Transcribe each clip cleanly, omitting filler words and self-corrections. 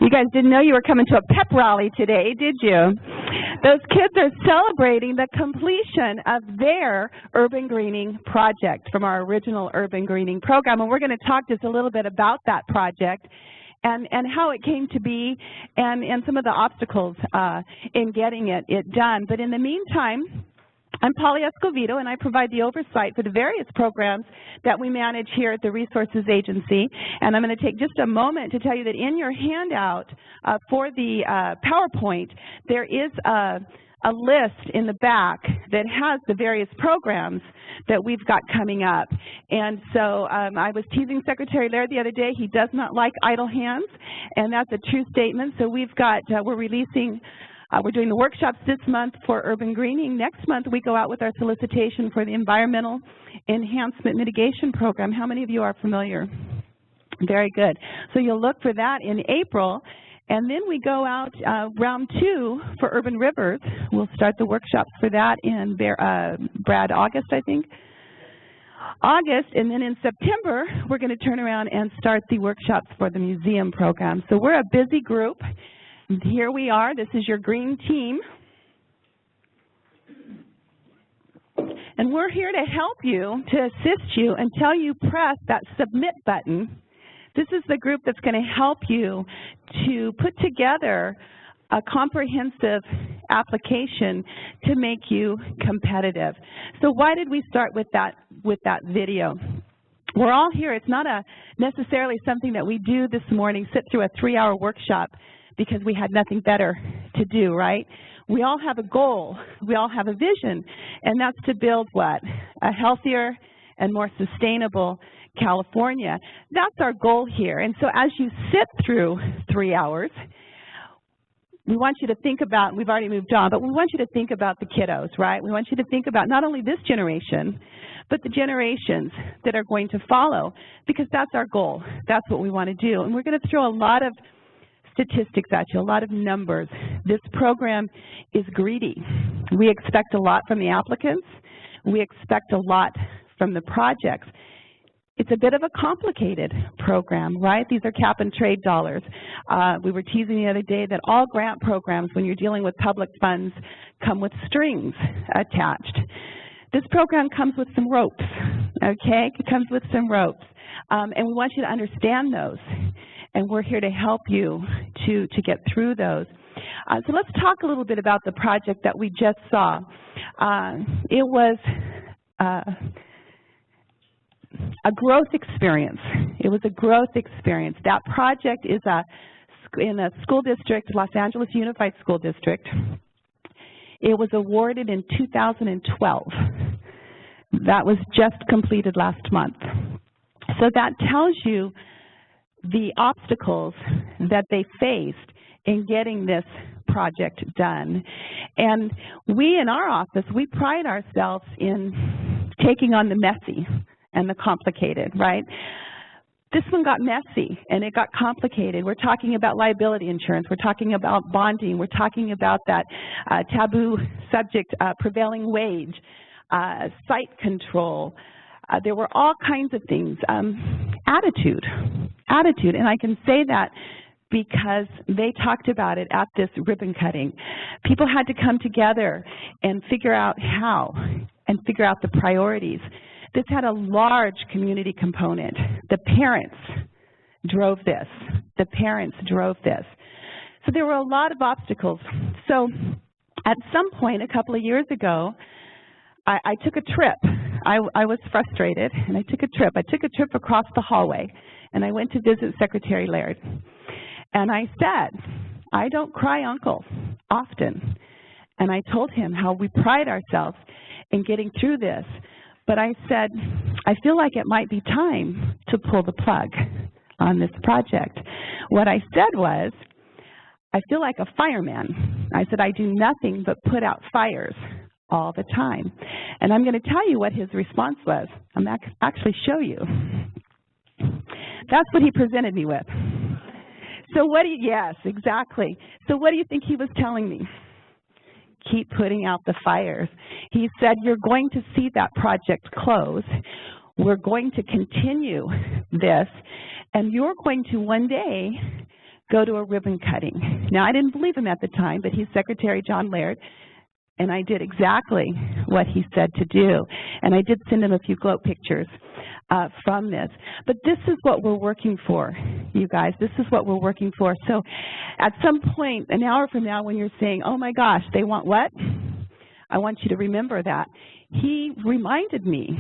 You guys didn't know you were coming to a pep rally today, did you? Those kids are celebrating the completion of their urban greening project from our original urban greening program, and we're going to talk just a little bit about that project and how it came to be and some of the obstacles in getting it done. But in the meantime, I'm Polly Escovedo, and I provide the oversight for the various programs that we manage here at the Resources Agency. And I'm going to take just a moment to tell you that in your handout for the PowerPoint, there is a list in the back that has the various programs that we've got coming up. And so I was teasing Secretary Laird the other day. He does not like idle hands, and that's a true statement. So we've got, we're doing the workshops this month for urban greening. Next month, we go out with our solicitation for the Environmental Enhancement Mitigation Program. How many of you are familiar? Very good. So you'll look for that in April. And then we go out round 2 for urban rivers. We'll start the workshops for that in August, I think. August, and then in September, we're going to turn around and start the workshops for the museum program. So we're a busy group. Here we are. This is your green team. And we're here to help you, to assist you until you press that submit button. This is the group that's going to help you to put together a comprehensive application to make you competitive. So why did we start with that video? We're all here. It's not necessarily something that we do this morning, sit through a 3-hour workshop because we had nothing better to do, right? We all have a goal. We all have a vision, and that's to build what? A healthier and more sustainable California. That's our goal here. And so as you sit through 3 hours, we want you to think about, we've already moved on, but we want you to think about the kiddos, right? We want you to think about not only this generation, but the generations that are going to follow, because that's our goal. That's what we want to do. And we're going to throw a lot of statistics at you, a lot of numbers. This program is greedy. We expect a lot from the applicants. We expect a lot from the projects. It's a bit of a complicated program, right? These are cap and trade dollars. We were teasing the other day that all grant programs, when you're dealing with public funds, come with strings attached. This program comes with some ropes, okay? It comes with some ropes. And we want you to understand those. And we're here to help you to get through those. So let's talk a little bit about the project that we just saw. It was a growth experience. It was a growth experience. That project is in a school district, Los Angeles Unified School District. It was awarded in 2012. That was just completed last month. So that tells you the obstacles that they faced in getting this project done. And we in our office, we pride ourselves in taking on the messy and the complicated, right? This one got messy and it got complicated. We're talking about liability insurance. We're talking about bonding. We're talking about that taboo subject, prevailing wage, site control. There were all kinds of things. Attitude, and I can say that because they talked about it at this ribbon cutting. People had to come together and figure out how and figure out the priorities. This had a large community component. The parents drove this. The parents drove this. So there were a lot of obstacles. So at some point a couple of years ago, I took a trip. I was frustrated, and I took a trip. I took a trip across the hallway, and I went to visit Secretary Laird. And I said, I don't cry uncle often. And I told him how we pride ourselves in getting through this. But I said, I feel like it might be time to pull the plug on this project. What I said was, I feel like a fireman. I said, I do nothing but put out fires all the time. And I'm going to tell you what his response was. I'm actually show you. That's what he presented me with. So yes, exactly. So what do you think he was telling me? Keep putting out the fires. He said, you're going to see that project close. We're going to continue this, and you're going to one day go to a ribbon cutting. Now, I didn't believe him at the time, but he's Secretary John Laird, and I did exactly what he said to do. And I did send him a few gloat pictures from this. But this is what we're working for, you guys. This is what we're working for. So at some point, an hour from now, when you're saying, oh my gosh, they want what? I want you to remember that. He reminded me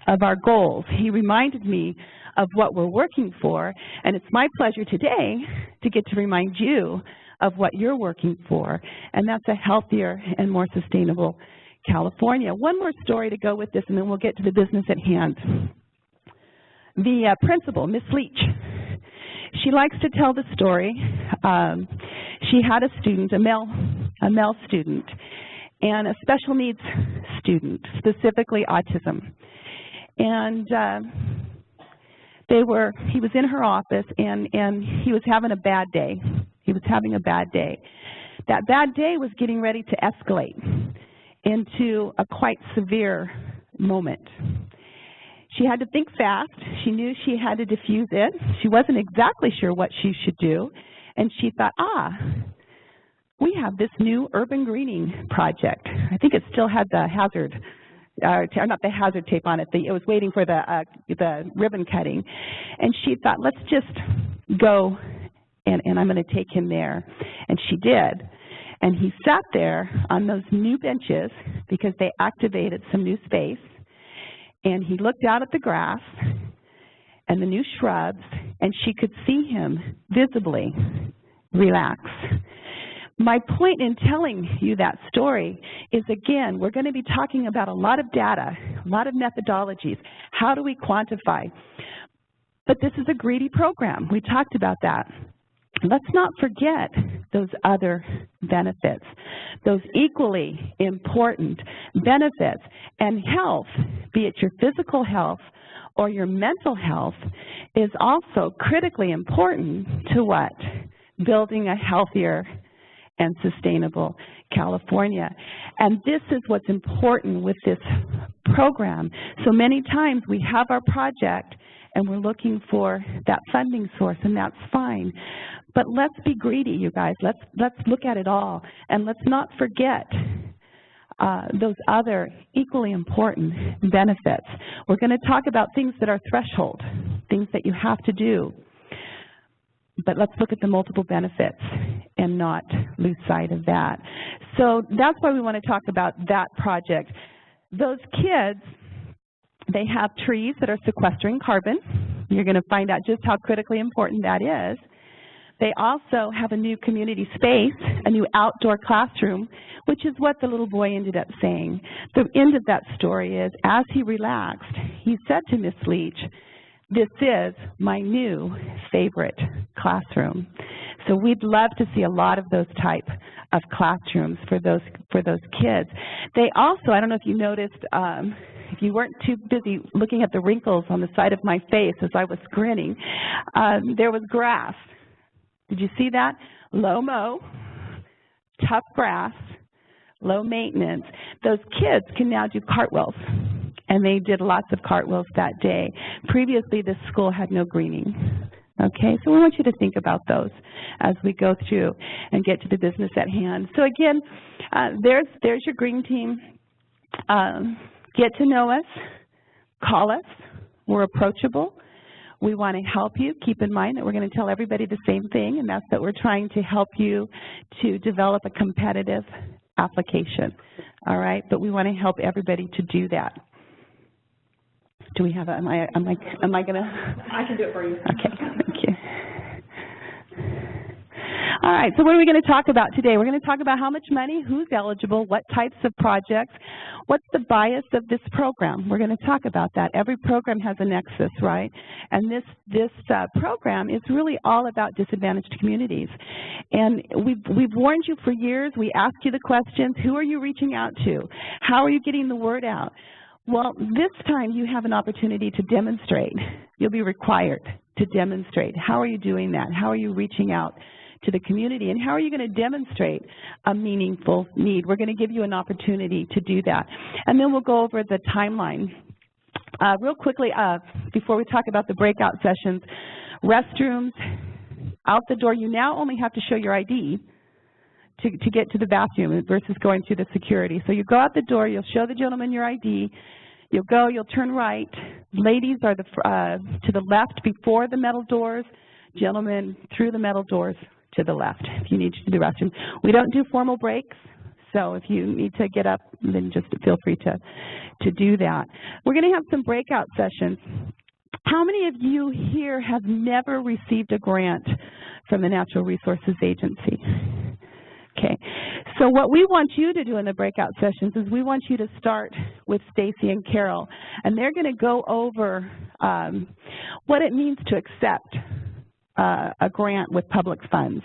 of our goals. He reminded me of what we're working for. And it's my pleasure today to get to remind you of what you're working for, and that's a healthier and more sustainable California. One more story to go with this, and then we'll get to the business at hand. The principal, Miss Leach, she likes to tell the story. She had a student, a male student, and a special needs student, specifically autism. And he was in her office, and he was having a bad day. He was having a bad day. That bad day was getting ready to escalate into a quite severe moment. She had to think fast. She knew she had to diffuse it. She wasn't exactly sure what she should do. And she thought, we have this new urban greening project. I think it still had the hazard, not the hazard tape on it. It was waiting for the ribbon cutting. And she thought, let's just go, and I'm going to take him there. And she did. And he sat there on those new benches because they activated some new space. And he looked out at the grass and the new shrubs, and she could see him visibly relax. My point in telling you that story is, again, we're going to be talking about a lot of data, a lot of methodologies. How do we quantify? But this is a greedy program. We talked about that. Let's not forget those other benefits, those equally important benefits. And health, be it your physical health or your mental health, is also critically important to what? Building a healthier and sustainable California. And this is what's important with this program. So many times we have our project and we're looking for that funding source, and that's fine. But let's be greedy, you guys. Let's look at it all, and let's not forget those other equally important benefits. We're going to talk about things that are threshold, things that you have to do. But let's look at the multiple benefits and not lose sight of that. So that's why we want to talk about that project. Those kids, they have trees that are sequestering carbon. You're going to find out just how critically important that is. They also have a new community space, a new outdoor classroom, which is what the little boy ended up saying. The end of that story is, as he relaxed, he said to Miss Leach, "This is my new favorite classroom." So we'd love to see a lot of those type of classrooms for those kids. They also, I don't know if you noticed, if you weren't too busy looking at the wrinkles on the side of my face as I was grinning, there was grass. Did you see that? Low mow, tough grass, low maintenance. Those kids can now do cartwheels, and they did lots of cartwheels that day. Previously, this school had no greening. Okay, so we want you to think about those as we go through and get to the business at hand. So again, there's your green team. Get to know us, call us. We're approachable. We want to help you. Keep in mind that we're going to tell everybody the same thing, and that's that we're trying to help you to develop a competitive application. All right, but we want to help everybody to do that. Do we have a, am I going to? I can do it for you. Okay, thank you. All right, so what are we going to talk about today? We're going to talk about how much money, who's eligible, what types of projects, what's the bias of this program. We're going to talk about that. Every program has a nexus, right? And this program is really all about disadvantaged communities. And we've warned you for years. We ask you the questions. Who are you reaching out to? How are you getting the word out? Well, this time you have an opportunity to demonstrate. You'll be required to demonstrate. How are you doing that? How are you reaching out to the community? And how are you going to demonstrate a meaningful need? We're going to give you an opportunity to do that. And then we'll go over the timeline. Real quickly, before we talk about the breakout sessions, restrooms, Out the door, you now only have to show your ID to get to the bathroom versus going through the security. So you go out the door, you'll show the gentleman your ID, you'll go, you'll turn right. Ladies are to the left before the metal doors, gentlemen through the metal doors to the left if you need to do the restroom. We don't do formal breaks, so if you need to get up, then just feel free to do that. We're going to have some breakout sessions. How many of you here have never received a grant from the Natural Resources Agency? Okay, so what we want you to do in the breakout sessions is we want you to start with Stacy and Carol, and they're going to go over what it means to accept a grant with public funds.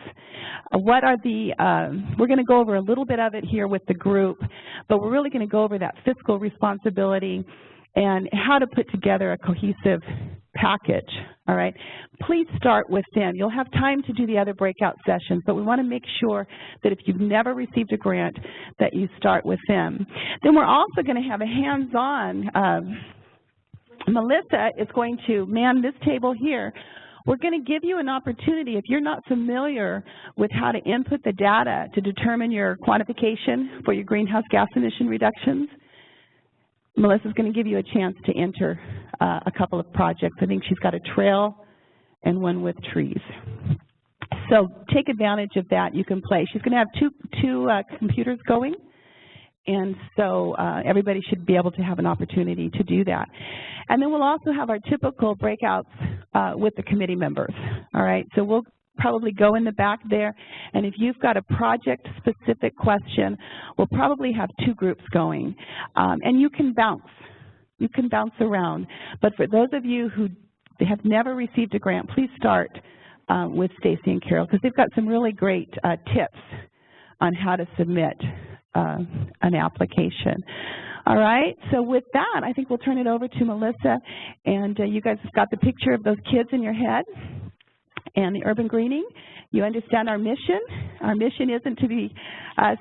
What are we're going to go over a little bit of it here with the group, but we're really going to go over that fiscal responsibility and how to put together a cohesive package, all right? Please start with them. You'll have time to do the other breakout sessions, but we want to make sure that if you've never received a grant, that you start with them. Then we're also going to have a hands-on, Melissa is going to man this table here. We're going to give you an opportunity, if you're not familiar with how to input the data to determine your quantification for your greenhouse gas emission reductions, Melissa's going to give you a chance to enter a couple of projects. I think she's got a trail and one with trees. So take advantage of that. You can play. She's going to have two computers going, and so everybody should be able to have an opportunity to do that. And then we'll also have our typical breakouts with the committee members, all right? So we'll probably go in the back there, and if you've got a project-specific question, we'll probably have two groups going. And you can bounce. You can bounce around. But for those of you who have never received a grant, please start with Stacy and Carol, because they've got some really great tips on how to submit an application. All right, so with that, I think we'll turn it over to Melissa, and you guys have got the picture of those kids in your head and the urban greening. You understand our mission. Our mission isn't to be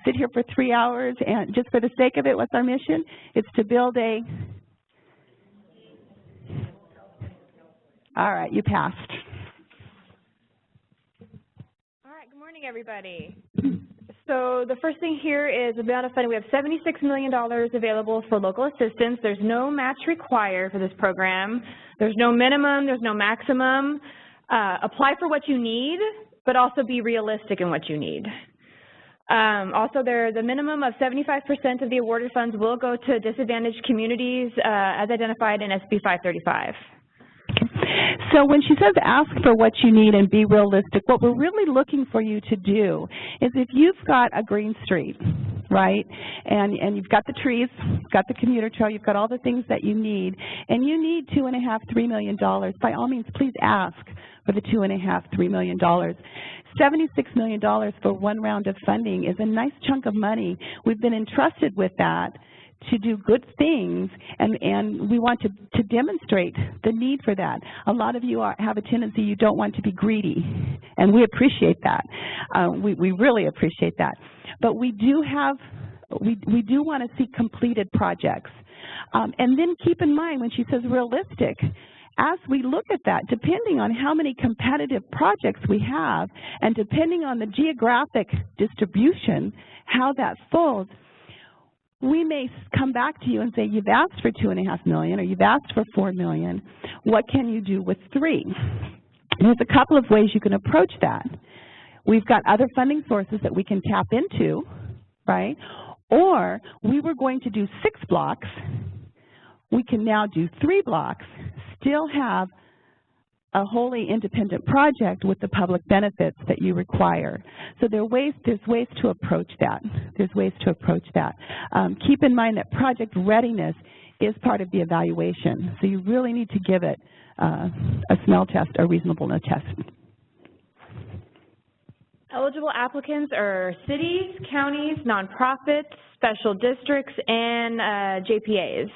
sit here for 3 hours and just for the sake of it. What's our mission? It's to build a, all right, you passed. All right, good morning, everybody. So the first thing here is the amount of funding. We have $76 million available for local assistance. There's no match required for this program. There's no minimum, there's no maximum. Apply for what you need, but also be realistic in what you need. Also, the minimum of 75% of the awarded funds will go to disadvantaged communities as identified in SB 535. So when she says ask for what you need and be realistic, what we're really looking for you to do is if you've got a green street, right, and you've got the trees, you've got the commuter trail, you've got all the things that you need, and you need $2.5–3 million, by all means, please ask for the $2.5–3 million. $76 million for one round of funding is a nice chunk of money. We've been entrusted with that to do good things, and we want to demonstrate the need for that. A lot of you have a tendency you don't want to be greedy, and we appreciate that. We really appreciate that. But we do want to see completed projects. And then keep in mind when she says realistic, as we look at that, depending on how many competitive projects we have and depending on the geographic distribution, how that folds, we may come back to you and say, you've asked for $2.5 million or you've asked for $4 million. What can you do with 3? There's a couple of ways you can approach that. We've got other funding sources that we can tap into, right? Or we were going to do 6 blocks. We can now do 3 blocks, still have a wholly independent project with the public benefits that you require. So there's ways to approach that. There's ways to approach that. Keep in mind that project readiness is part of the evaluation. So you really need to give it a smell test, a reasonableness test. Eligible applicants are cities, counties, nonprofits, special districts, and JPAs.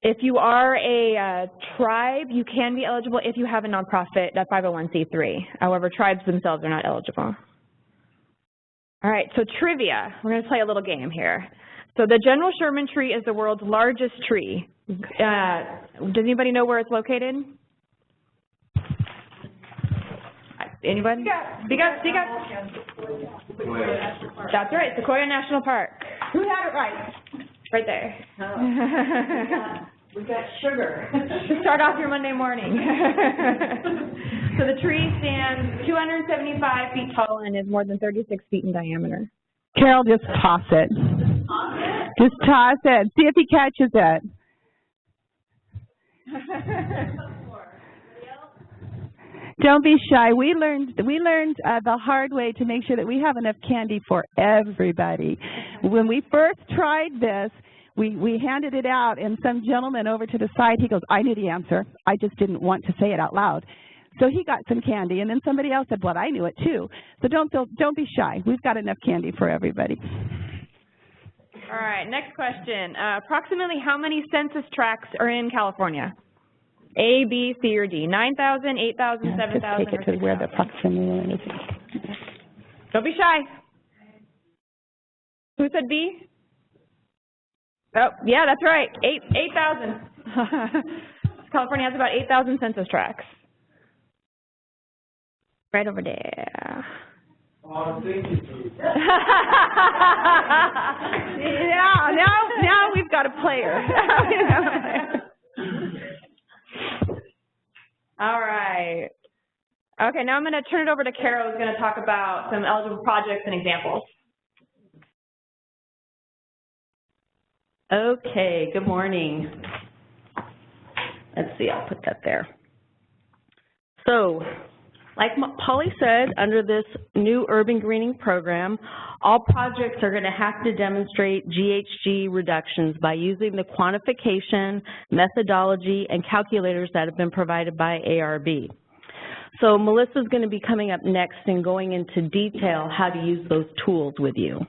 If you are a tribe, you can be eligible if you have a nonprofit, a 501c3. However, tribes themselves are not eligible. All right, so trivia. We're going to play a little game here. So the General Sherman tree is the world's largest tree. Does anybody know where it's located? Anybody? Speak up, speak up. That's right, Sequoia National Park. Who had it right? Right there. We got sugar. To start off your Monday morning. So the tree stands 275 feet tall and is more than 36 feet in diameter. Carol, just toss it. Just toss it. See if he catches it. Don't be shy. We learned the hard way to make sure that we have enough candy for everybody. When we first tried this, we handed it out, and some gentleman over to the side, he goes, I knew the answer. I just didn't want to say it out loud. So he got some candy, and then somebody else said, well, I knew it too. So don't be shy. We've got enough candy for everybody. All right, next question. Approximately how many census tracts are in California? A, B, C, or D? 9,000, 8,000, 7,000, Just take it to where the proximity is. Don't be shy. Who said B? Oh, yeah, that's right. 8,000. California has about 8,000 census tracts. Right over there. Oh, thank you. Yeah, now we've got a player. All right. Okay, now I'm going to turn it over to Carol, who's going to talk about some eligible projects and examples. Okay, good morning. Let's see, I'll put that there. So, like Polly said, under this new urban greening program, all projects are going to have to demonstrate GHG reductions by using the quantification, methodology, and calculators that have been provided by ARB. So Melissa's going to be coming up next and going into detail how to use those tools with you.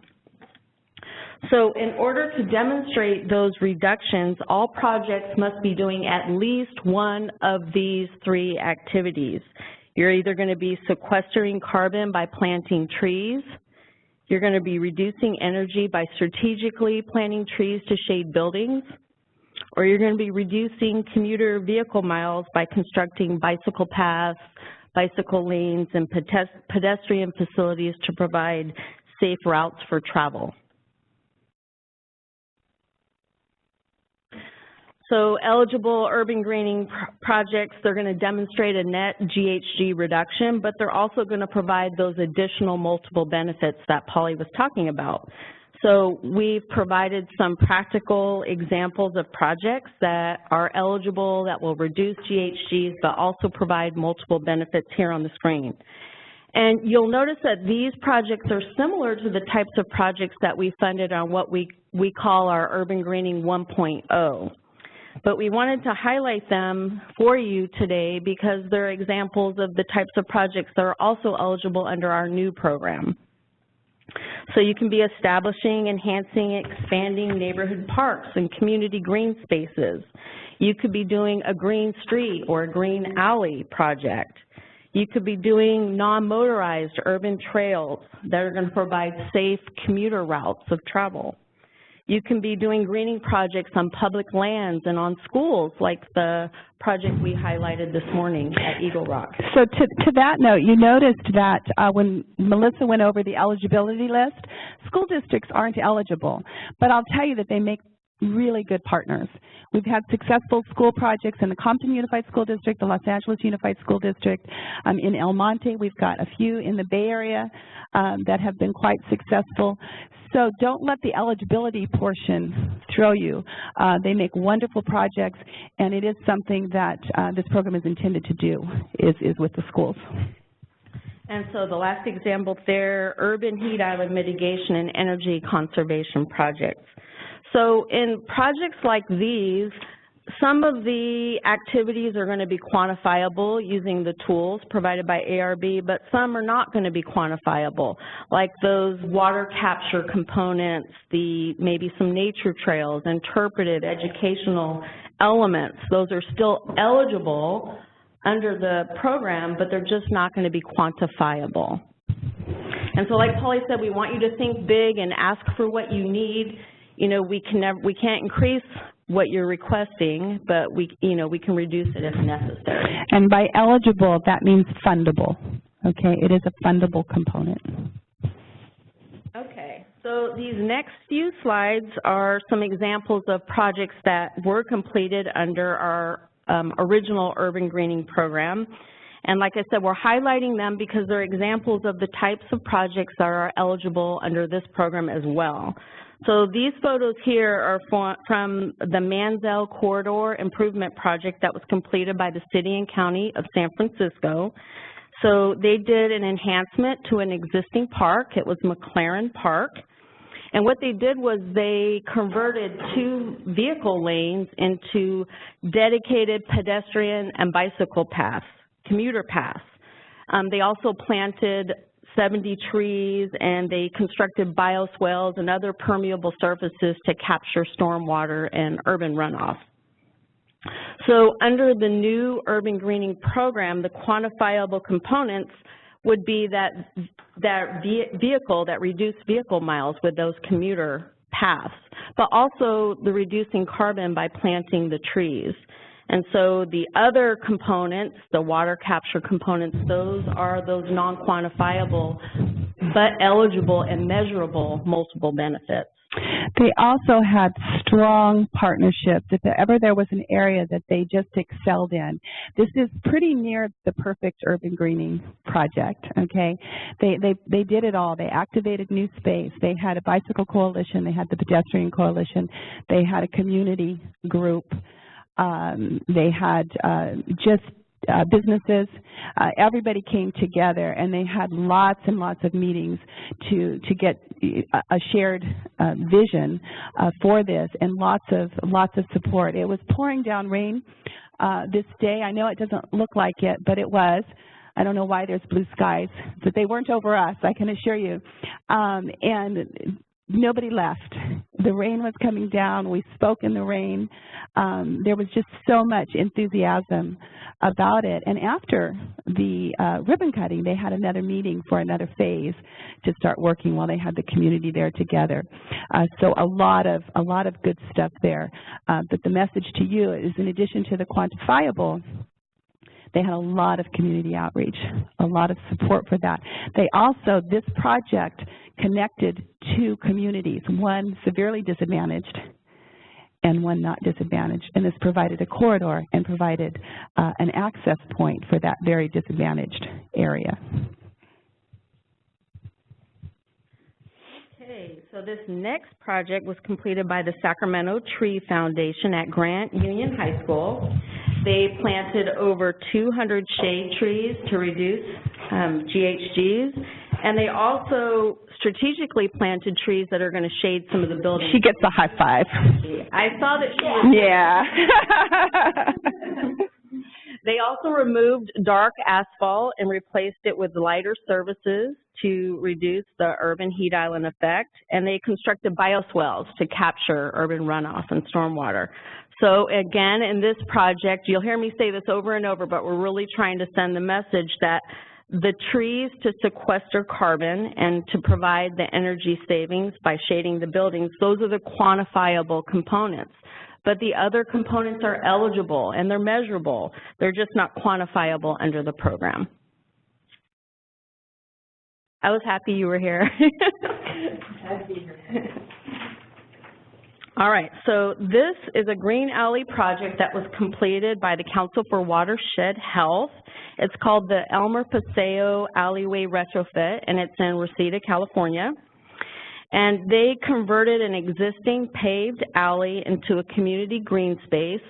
So in order to demonstrate those reductions, all projects must be doing at least one of these three activities. You're either going to be sequestering carbon by planting trees, you're going to be reducing energy by strategically planting trees to shade buildings, or you're going to be reducing commuter vehicle miles by constructing bicycle paths, bicycle lanes, and pedestrian facilities to provide safe routes for travel. So eligible urban greening projects, they're going to demonstrate a net GHG reduction, but they're also going to provide those additional multiple benefits that Polly was talking about. So we've provided some practical examples of projects that are eligible, that will reduce GHGs, but also provide multiple benefits here on the screen. And you'll notice that these projects are similar to the types of projects that we funded on what we call our Urban Greening 1.0. But we wanted to highlight them for you today because they're examples of the types of projects that are also eligible under our new program. So you can be establishing, enhancing, expanding neighborhood parks and community green spaces. You could be doing a green street or a green alley project. You could be doing non-motorized urban trails that are going to provide safe commuter routes of travel. You can be doing greening projects on public lands and on schools, like the project we highlighted this morning at Eagle Rock. So to that note, you noticed that when Melissa went over the eligibility list, school districts aren't eligible, but I'll tell you that they make really good partners. We've had successful school projects in the Compton Unified School District, the Los Angeles Unified School District. In El Monte, we've got a few in the Bay Area that have been quite successful. So don't let the eligibility portion throw you. They make wonderful projects, and it is something that this program is intended to do, is with the schools. And so the last example there, urban heat island mitigation and energy conservation projects. So in projects like these, some of the activities are going to be quantifiable using the tools provided by ARB, but some are not going to be quantifiable, like those water capture components, maybe some nature trails, interpretive, educational elements. Those are still eligible under the program, but they're just not going to be quantifiable. And so like Polly said, we want you to think big and ask for what you need. You know, we can't increase what you're requesting, but we can reduce it if necessary. And by eligible, that means fundable. Okay, it is a fundable component. Okay, so these next few slides are some examples of projects that were completed under our original urban greening program. And like I said, we're highlighting them because they're examples of the types of projects that are eligible under this program as well. So these photos here are from the Manziel Corridor Improvement Project that was completed by the City and County of San Francisco. So they did an enhancement to an existing park. It was McLaren Park. And what they did was they converted 2 vehicle lanes into dedicated pedestrian and bicycle paths, commuter paths. They also planted 70 trees, and they constructed bioswales and other permeable surfaces to capture stormwater and urban runoff. So under the new urban greening program, the quantifiable components would be that reduced vehicle miles with those commuter paths, but also the reducing carbon by planting the trees. And so the other components, the water capture components, those are those non-quantifiable but eligible and measurable multiple benefits. They also had strong partnerships. If ever there was an area that they just excelled in, this is pretty near the perfect urban greening project, okay? They did it all. They activated new space. They had a bicycle coalition. They had the pedestrian coalition. They had a community group. They had businesses. Everybody came together, and they had lots and lots of meetings to get a shared vision for this, and lots of support. It was pouring down rain this day. I know it doesn't look like it, but it was. I don't know why there's blue skies, but they weren't over us, I can assure you. And nobody left. The rain was coming down. We spoke in the rain. There was just so much enthusiasm about it. And after the ribbon cutting, they had another meeting for another phase to start working while they had the community there together. So a lot of good stuff there. But the message to you is, in addition to the quantifiable, they had a lot of community outreach, a lot of support for that. They also, this project connected 2 communities, one severely disadvantaged and one not disadvantaged. And this provided a corridor and provided an access point for that very disadvantaged area. Okay, so this next project was completed by the Sacramento Tree Foundation at Grant Union High School. They planted over 200 shade trees to reduce GHGs, and they also strategically planted trees that are going to shade some of the buildings. She gets a high five. I saw that she was. Yeah. They also removed dark asphalt and replaced it with lighter surfaces to reduce the urban heat island effect, and they constructed bioswales to capture urban runoff and stormwater. So again, in this project, you'll hear me say this over and over, but we're really trying to send the message that the trees to sequester carbon and to provide the energy savings by shading the buildings, those are the quantifiable components. But the other components are eligible and they're measurable. They're just not quantifiable under the program. I was happy you were here. All right, so this is a green alley project that was completed by the Council for Watershed Health. It's called the Elmer Paseo Alleyway Retrofit, and it's in Reseda, California. And they converted an existing paved alley into a community green space.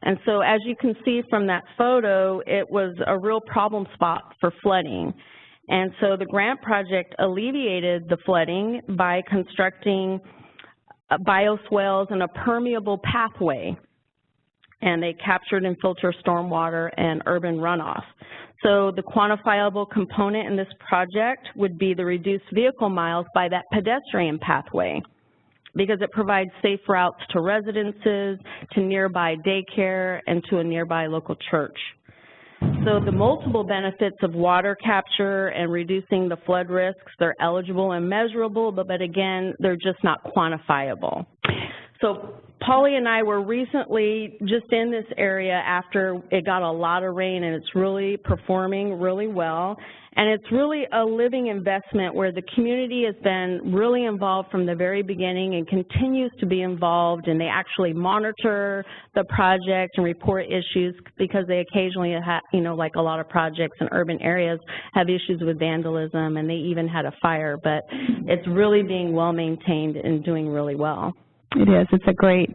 And so as you can see from that photo, it was a real problem spot for flooding. And so the grant project alleviated the flooding by constructing bioswales and a permeable pathway. And they captured and filtered stormwater and urban runoff. So the quantifiable component in this project would be the reduced vehicle miles by that pedestrian pathway, because it provides safe routes to residences, to nearby daycare, and to a nearby local church. So the multiple benefits of water capture and reducing the flood risks, they're eligible and measurable, but again, they're just not quantifiable. So Polly and I were recently just in this area after it got a lot of rain, and it's really performing really well. And it's really a living investment where the community has been really involved from the very beginning and continues to be involved, and they actually monitor the project and report issues because they occasionally have, you know, like a lot of projects in urban areas have issues with vandalism, and they even had a fire, but it's really being well maintained and doing really well. It is. It's a great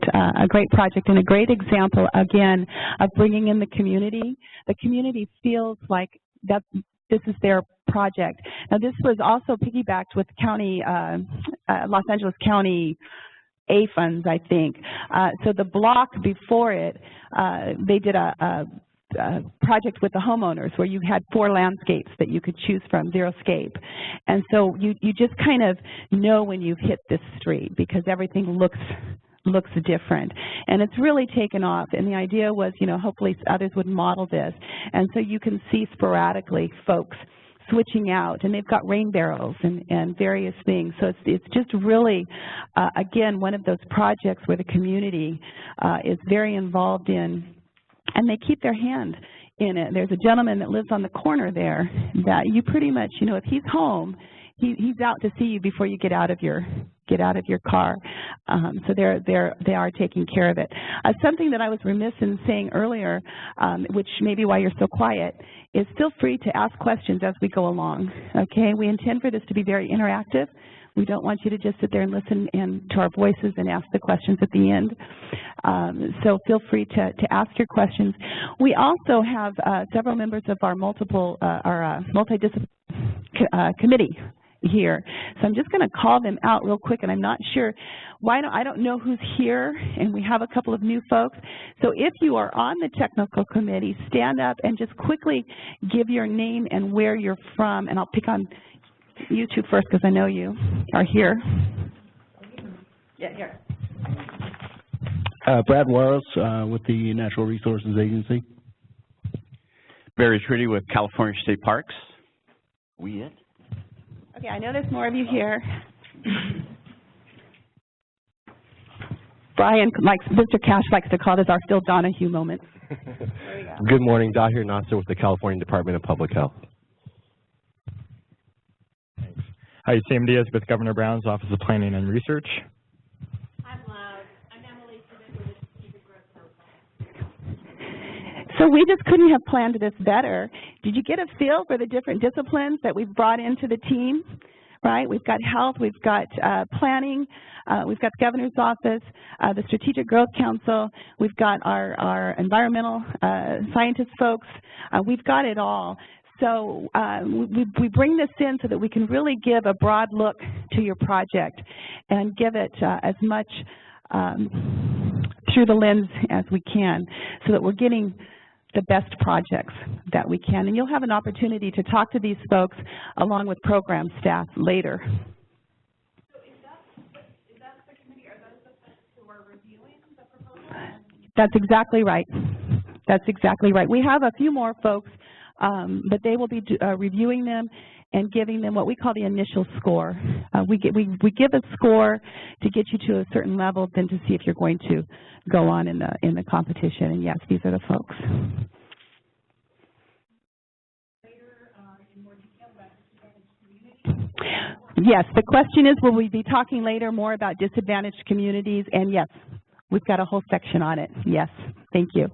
project and a great example, again, of bringing in the community. The community feels like that this is their project. Now, this was also piggybacked with county, Los Angeles County A funds, I think. So the block before it, they did a project with the homeowners where you had 4 landscapes that you could choose from, xeriscape. And so you just kind of know when you've hit this street because everything looks different. And it's really taken off. And the idea was, you know, hopefully others would model this. And so you can see sporadically folks switching out, and they've got rain barrels and various things. So it's just really, again, one of those projects where the community is very involved in, and they keep their hand in it. There's a gentleman that lives on the corner there that you pretty much, you know, if he's home, he's out to see you before you get out of your car. So they are taking care of it. Something that I was remiss in saying earlier, which may be why you're so quiet, is feel free to ask questions as we go along. Okay, we intend for this to be very interactive. We don't want you to just sit there and listen to our voices and ask the questions at the end. So feel free to ask your questions. We also have several members of our multidisciplinary committee here. So I'm just going to call them out real quick, and I'm not sure I don't know who's here, and we have a couple of new folks. So if you are on the technical committee, stand up and just quickly give your name and where you're from, and I'll pick on you two first because I know you are here. Yeah, here. Brad Warros with the Natural Resources Agency. Barry Trudy with California State Parks. We it? Okay, I know there's more of you here. Brian Mr. Cash likes to call this our Phil Donahue moment. There we go. Good morning, Dahir Nasser with the California Department of Public Health. Thanks. Hi, Sam Diaz with Governor Brown's Office of Planning and Research. I'm Emily Siddiq with Strategic Growth Council. So we just couldn't have planned this better. Did you get a feel for the different disciplines that we've brought into the team? Right? We've got health, we've got planning, we've got the Governor's Office, the Strategic Growth Council, we've got our environmental scientist folks, we've got it all. So we bring this in so that we can really give a broad look to your project and give it as much through the lens as we can so that we're getting the best projects that we can. And you'll have an opportunity to talk to these folks along with program staff later. So is that the committee, are those the folks who are reviewing the proposal? That's exactly right. That's exactly right. We have a few more folks, but they will be reviewing them and giving them what we call the initial score. We give a score to get you to a certain level, then to see if you're going to go on in the competition. And yes, these are the folks. Yes, the question is, will we be talking later more about disadvantaged communities? And yes, we've got a whole section on it. Yes, thank you.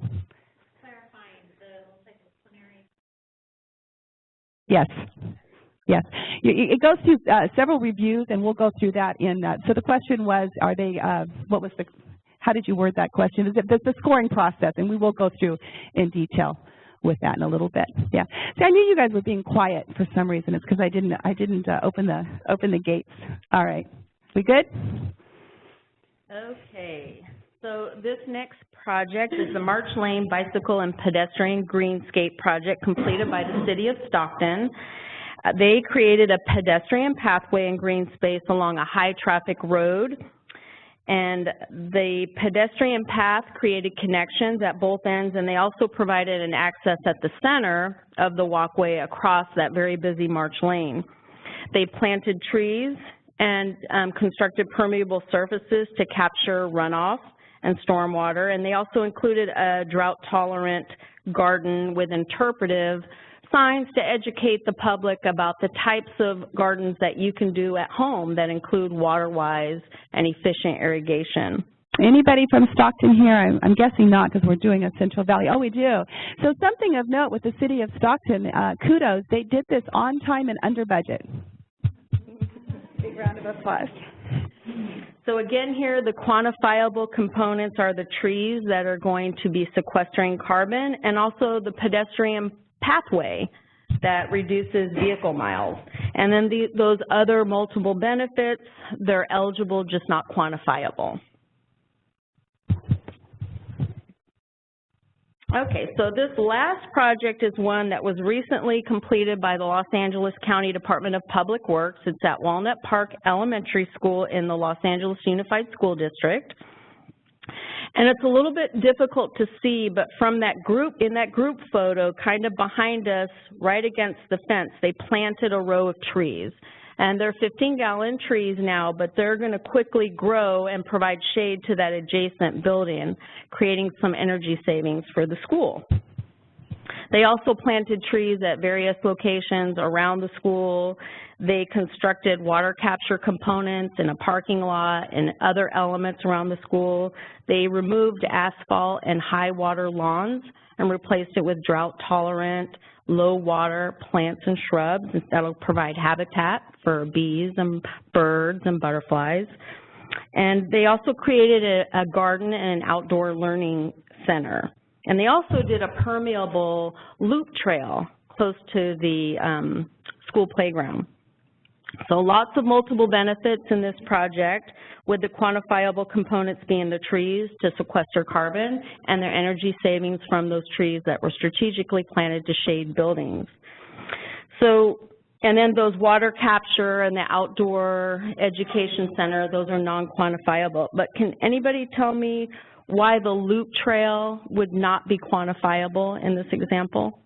Clarifying the multidisciplinary. Yes. Yes, it goes through several reviews, and we'll go through that in. So the question was, are they? What was the? How did you word that question? Is it the scoring process? And we will go through in detail with that in a little bit. Yeah. See, I knew you guys were being quiet for some reason. It's because I didn't open the gates. All right. We good? Okay. So this next project is the March Lane Bicycle and Pedestrian Greenscape project completed by the City of Stockton. They created a pedestrian pathway and green space along a high-traffic road, and the pedestrian path created connections at both ends, and they also provided an access at the center of the walkway across that very busy March Lane. They planted trees and constructed permeable surfaces to capture runoff and stormwater. And they also included a drought-tolerant garden with interpretive signs to educate the public about the types of gardens that you can do at home that include water-wise and efficient irrigation. Anybody from Stockton here? I'm guessing not because we're doing a Central Valley. Oh, we do. So something of note with the city of Stockton, kudos, they did this on time and under budget. Big round of applause. So again here, the quantifiable components are the trees that are going to be sequestering carbon and also the pedestrian pathway that reduces vehicle miles. And then those other multiple benefits, they're eligible, just not quantifiable. Okay, so this last project is one that was recently completed by the Los Angeles County Department of Public Works. It's at Walnut Park Elementary School in the Los Angeles Unified School District. And it's a little bit difficult to see, but from that group, in that group photo, kind of behind us, right against the fence, they planted a row of trees. And they're 15-gallon trees now, but they're going to quickly grow and provide shade to that adjacent building, creating some energy savings for the school. They also planted trees at various locations around the school. They constructed water capture components in a parking lot and other elements around the school. They removed asphalt and high water lawns and replaced it with drought-tolerant, low-water plants and shrubs that'll provide habitat for bees and birds and butterflies. And they also created a garden and an outdoor learning center. And they also did a permeable loop trail close to the school playground. So lots of multiple benefits in this project, with the quantifiable components being the trees to sequester carbon and their energy savings from those trees that were strategically planted to shade buildings. So, and then those water capture and the outdoor education center, those are non-quantifiable. But can anybody tell me why the loop trail would not be quantifiable in this example?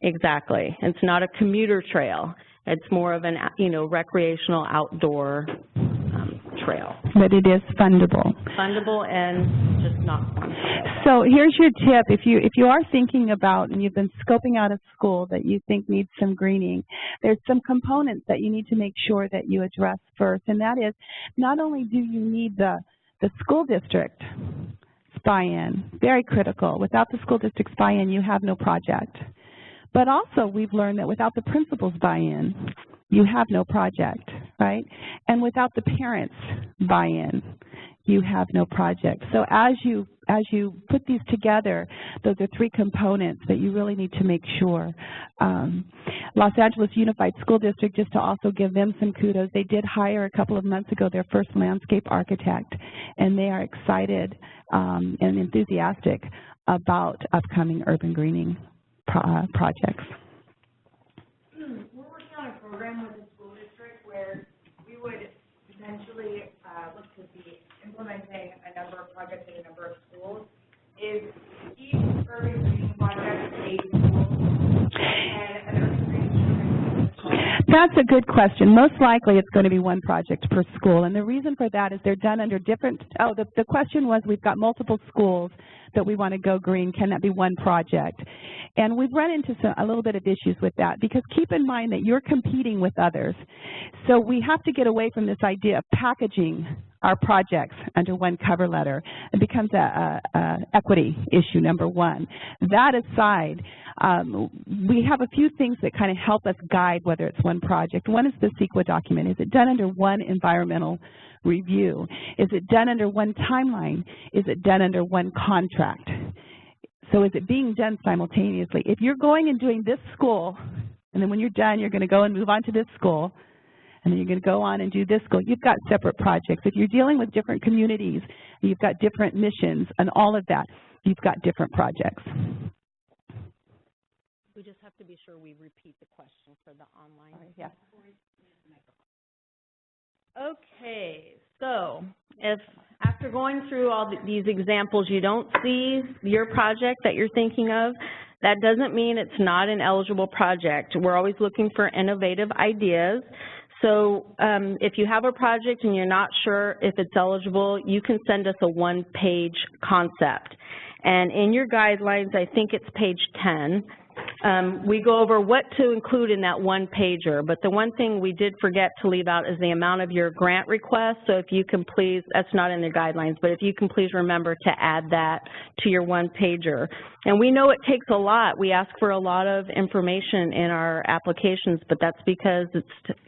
Exactly. It's not a commuter trail. It's more of an, recreational outdoor trail. But it is fundable. Fundable and just not quantifiable. So here's your tip. If you are thinking about and you've been scoping out a school that you think needs some greening, there's some components that you need to make sure that you address first. And that is, not only do you need the school district's buy-in, very critical. Without the school district's buy-in, you have no project. But also, we've learned that without the principal's buy-in, you have no project, right? And without the parents' buy-in, you have no project. So as you put these together, those are three components that you really need to make sure. Los Angeles Unified School District, just to also give them some kudos, they did hire a couple of months ago their first landscape architect, and they are excited and enthusiastic about upcoming urban greening projects. We're working on a program with the school district where we would potentially look to be implementing a number of projects in a number of schools. Is each urban greening project a school and an urban greening project? That's a good question. Most likely it's going to be one project per school, and the reason for that is they're done under different, the question was we've got multiple schools that we want to go green. Can that be one project? And we've run into a little bit of issues with that, because keep in mind that you're competing with others. So we have to get away from this idea of packaging our projects under one cover letter. It becomes a equity issue, number one. That aside, we have a few things that kind of help us guide whether it's one project. One is the CEQA document. Is it done under one environmental review? Is it done under one timeline? Is it done under one contract? So is it being done simultaneously? If you're going and doing this school, and then when you're done, you're going to go and move on to this school, and then you're going to go on and do this school, you've got separate projects. If you're dealing with different communities, and you've got different missions and all of that, you've got different projects. We just have to be sure we repeat the question for the online. Yeah. Okay, so if after going through all these examples you don't see your project that you're thinking of, that doesn't mean it's not an eligible project. We're always looking for innovative ideas. So if you have a project and you're not sure if it's eligible, you can send us a one-page concept. And in your guidelines, I think it's page 10, we go over what to include in that one-pager. But the one thing we did forget to leave out is the amount of your grant request. So if you can please, that's not in the guidelines, but if you can please remember to add that to your one-pager. And we know it takes a lot. We ask for a lot of information in our applications, but that's because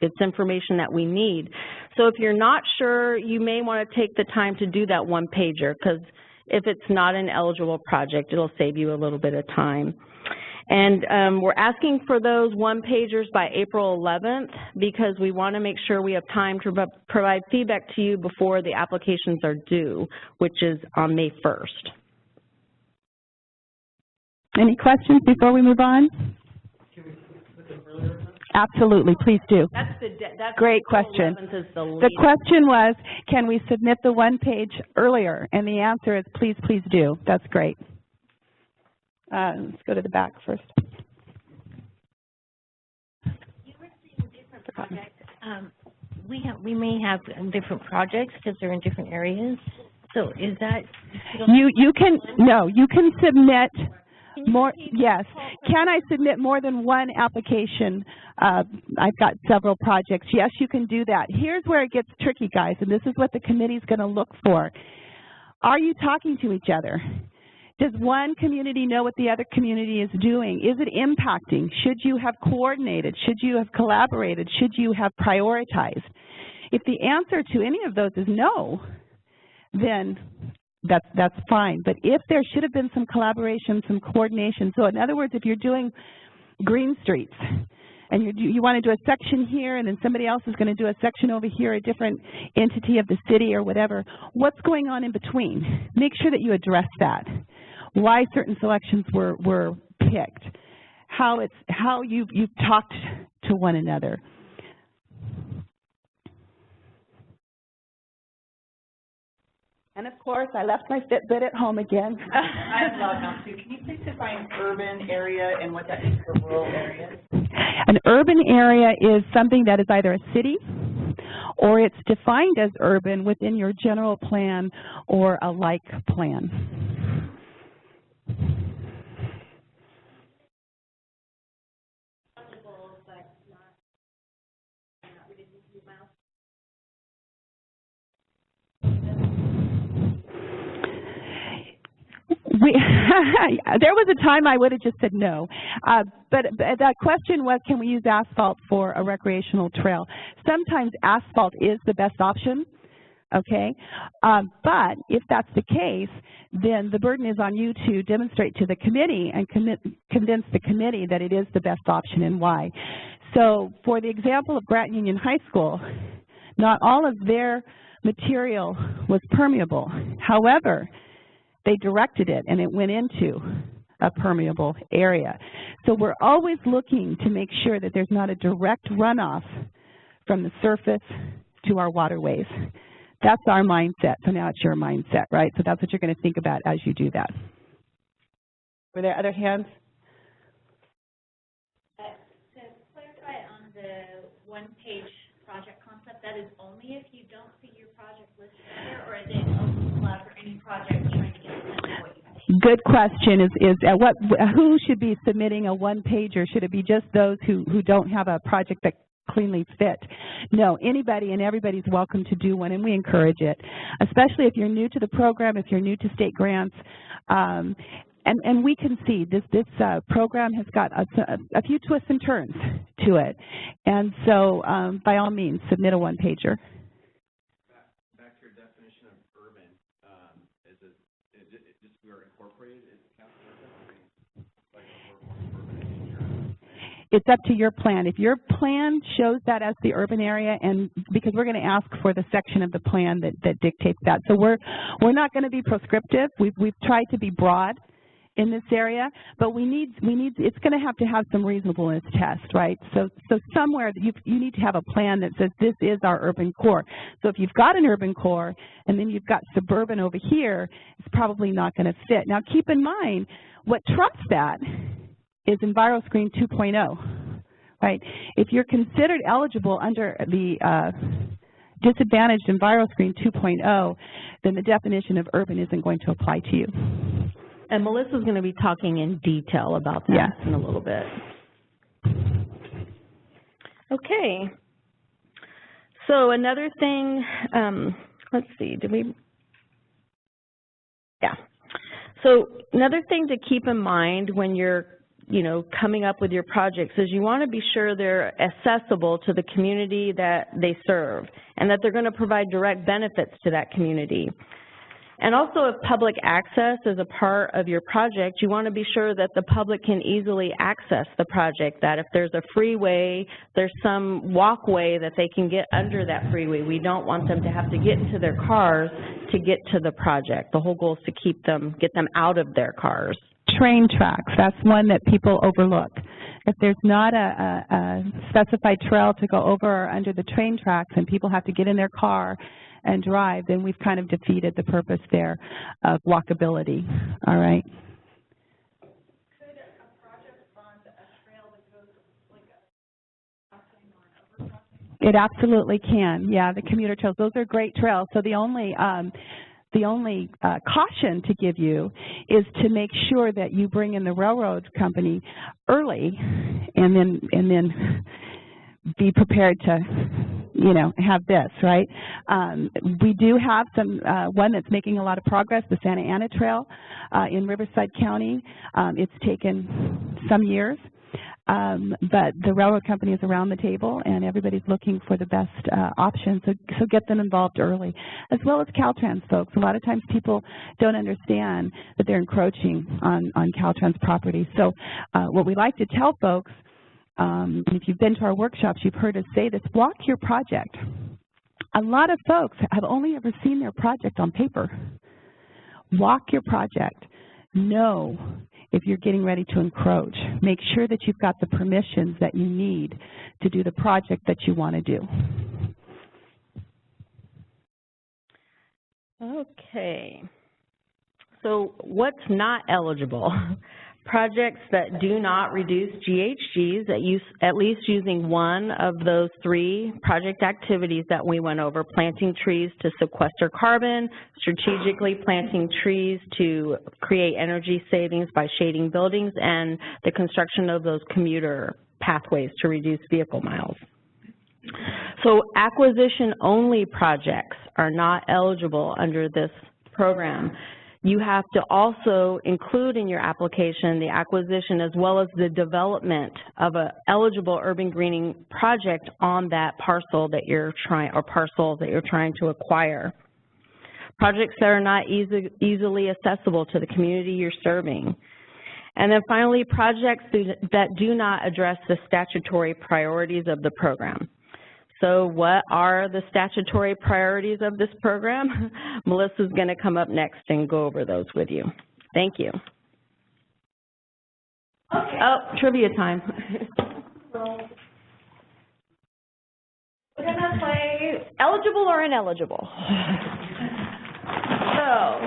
it's information that we need. So if you're not sure, you may want to take the time to do that one-pager, because if it's not an eligible project, it'll save you a little bit of time. And we're asking for those one-pagers by April 11th because we want to make sure we have time to provide feedback to you before the applications are due, which is on May 1st. Any questions before we move on? Absolutely, please do. That's great question. The question was, can we submit the one page earlier? And the answer is, please, please do. That's great. Let's go to the back first. You were saying different projects. We may have different projects because they're in different areas. So is that you can submit more. Yes. Can I submit more than one application? I've got several projects. Yes, you can do that. Here's where it gets tricky, guys, and this is what the committee's going to look for. Are you talking to each other? Does one community know what the other community is doing? Is it impacting? Should you have coordinated? Should you have collaborated? Should you have prioritized? If the answer to any of those is no, then that's fine. But if there should have been some collaboration, some coordination, so in other words, if you're doing green streets and you want to do a section here and then somebody else is going to do a section over here, a different entity of the city or whatever, what's going on in between? Make sure that you address that. Why certain selections were picked, how you've talked to one another. And of course, I left my Fitbit at home again. I'd love not to. Can you please define urban area and what that means for rural areas? An urban area is something that is either a city or it's defined as urban within your general plan or a like plan. There was a time I would have just said no, but the question was, can we use asphalt for a recreational trail? Sometimes asphalt is the best option, okay? But if that's the case, then the burden is on you to demonstrate to the committee and convince the committee that it is the best option and why. So for the example of Grant Union High School, not all of their material was permeable. However, they directed it and it went into a permeable area. So we're always looking to make sure that there's not a direct runoff from the surface to our waterways. That's our mindset. So now it's your mindset, right? So that's what you're going to think about as you do that. Were there other hands? To clarify on the one-page project concept, that is only if you don't see your project listed here, or is it allowed for any project trying to get a sense of what you think? Good question. Who should be submitting a one-pager? Should it be just those who don't have a project that cleanly fit? No, anybody and everybody's welcome to do one, and we encourage it, especially if you're new to the program, if you're new to state grants. And we can see this program has got a few twists and turns to it. And so by all means, submit a one-pager. Back to your definition of urban, is it just we are incorporated as a county urban? It's up to your plan. If your plan shows that as the urban area, and because we're going to ask for the section of the plan that dictates that. So we're not going to be prescriptive. We've tried to be broad in this area, but it's going to have some reasonableness test, right? So somewhere you need to have a plan that says this is our urban core. So if you've got an urban core and then you've got suburban over here, it's probably not going to fit. Now keep in mind, what trumps that is EnviroScreen 2.0, right? If you're considered eligible under the Disadvantaged EnviroScreen 2.0, then the definition of urban isn't going to apply to you. And Melissa's going to be talking in detail about that in a little bit. Okay. So another thing, let's see, So another thing to keep in mind when you're, coming up with your projects is you want to be sure they're accessible to the community that they serve and that they're going to provide direct benefits to that community. And also, if public access is a part of your project, you want to be sure that the public can easily access the project, that if there's a freeway, there's some walkway that they can get under that freeway. We don't want them to have to get into their cars to get to the project. The whole goal is to get them out of their cars. Train tracks, that's one that people overlook. If there's not a specified trail to go over or under the train tracks and people have to get in their car and drive, then we've kind of defeated the purpose there of walkability, all right? Could a project fund a trail that goes like a crossing or an overcrossing? It absolutely can, yeah, the commuter trails, those are great trails. So the only caution to give you is to make sure that you bring in the railroad company early and then be prepared to, have this, right? We do have one that's making a lot of progress, the Santa Ana Trail in Riverside County. It's taken some years, but the railroad company is around the table and everybody's looking for the best option, so get them involved early, as well as Caltrans folks. A lot of times people don't understand that they're encroaching on Caltrans property. So what we like to tell folks, if you've been to our workshops, you've heard us say this, walk your project. A lot of folks have only ever seen their project on paper. Walk your project. Know if you're getting ready to encroach. Make sure that you've got the permissions that you need to do the project that you want to do. Okay. So what's not eligible? Projects that do not reduce GHGs, at least using one of those three project activities that we went over: planting trees to sequester carbon, strategically planting trees to create energy savings by shading buildings, and the construction of those commuter pathways to reduce vehicle miles. So acquisition-only projects are not eligible under this program. You have to also include in your application the acquisition as well as the development of an eligible urban greening project on that parcel that you're trying to acquire. Projects that are not easily accessible to the community you're serving. And then finally, projects that do not address the statutory priorities of the program. So what are the statutory priorities of this program? Melissa's going to come up next and go over those with you. Thank you. Okay. Oh, trivia time. We're going to play eligible or ineligible. So,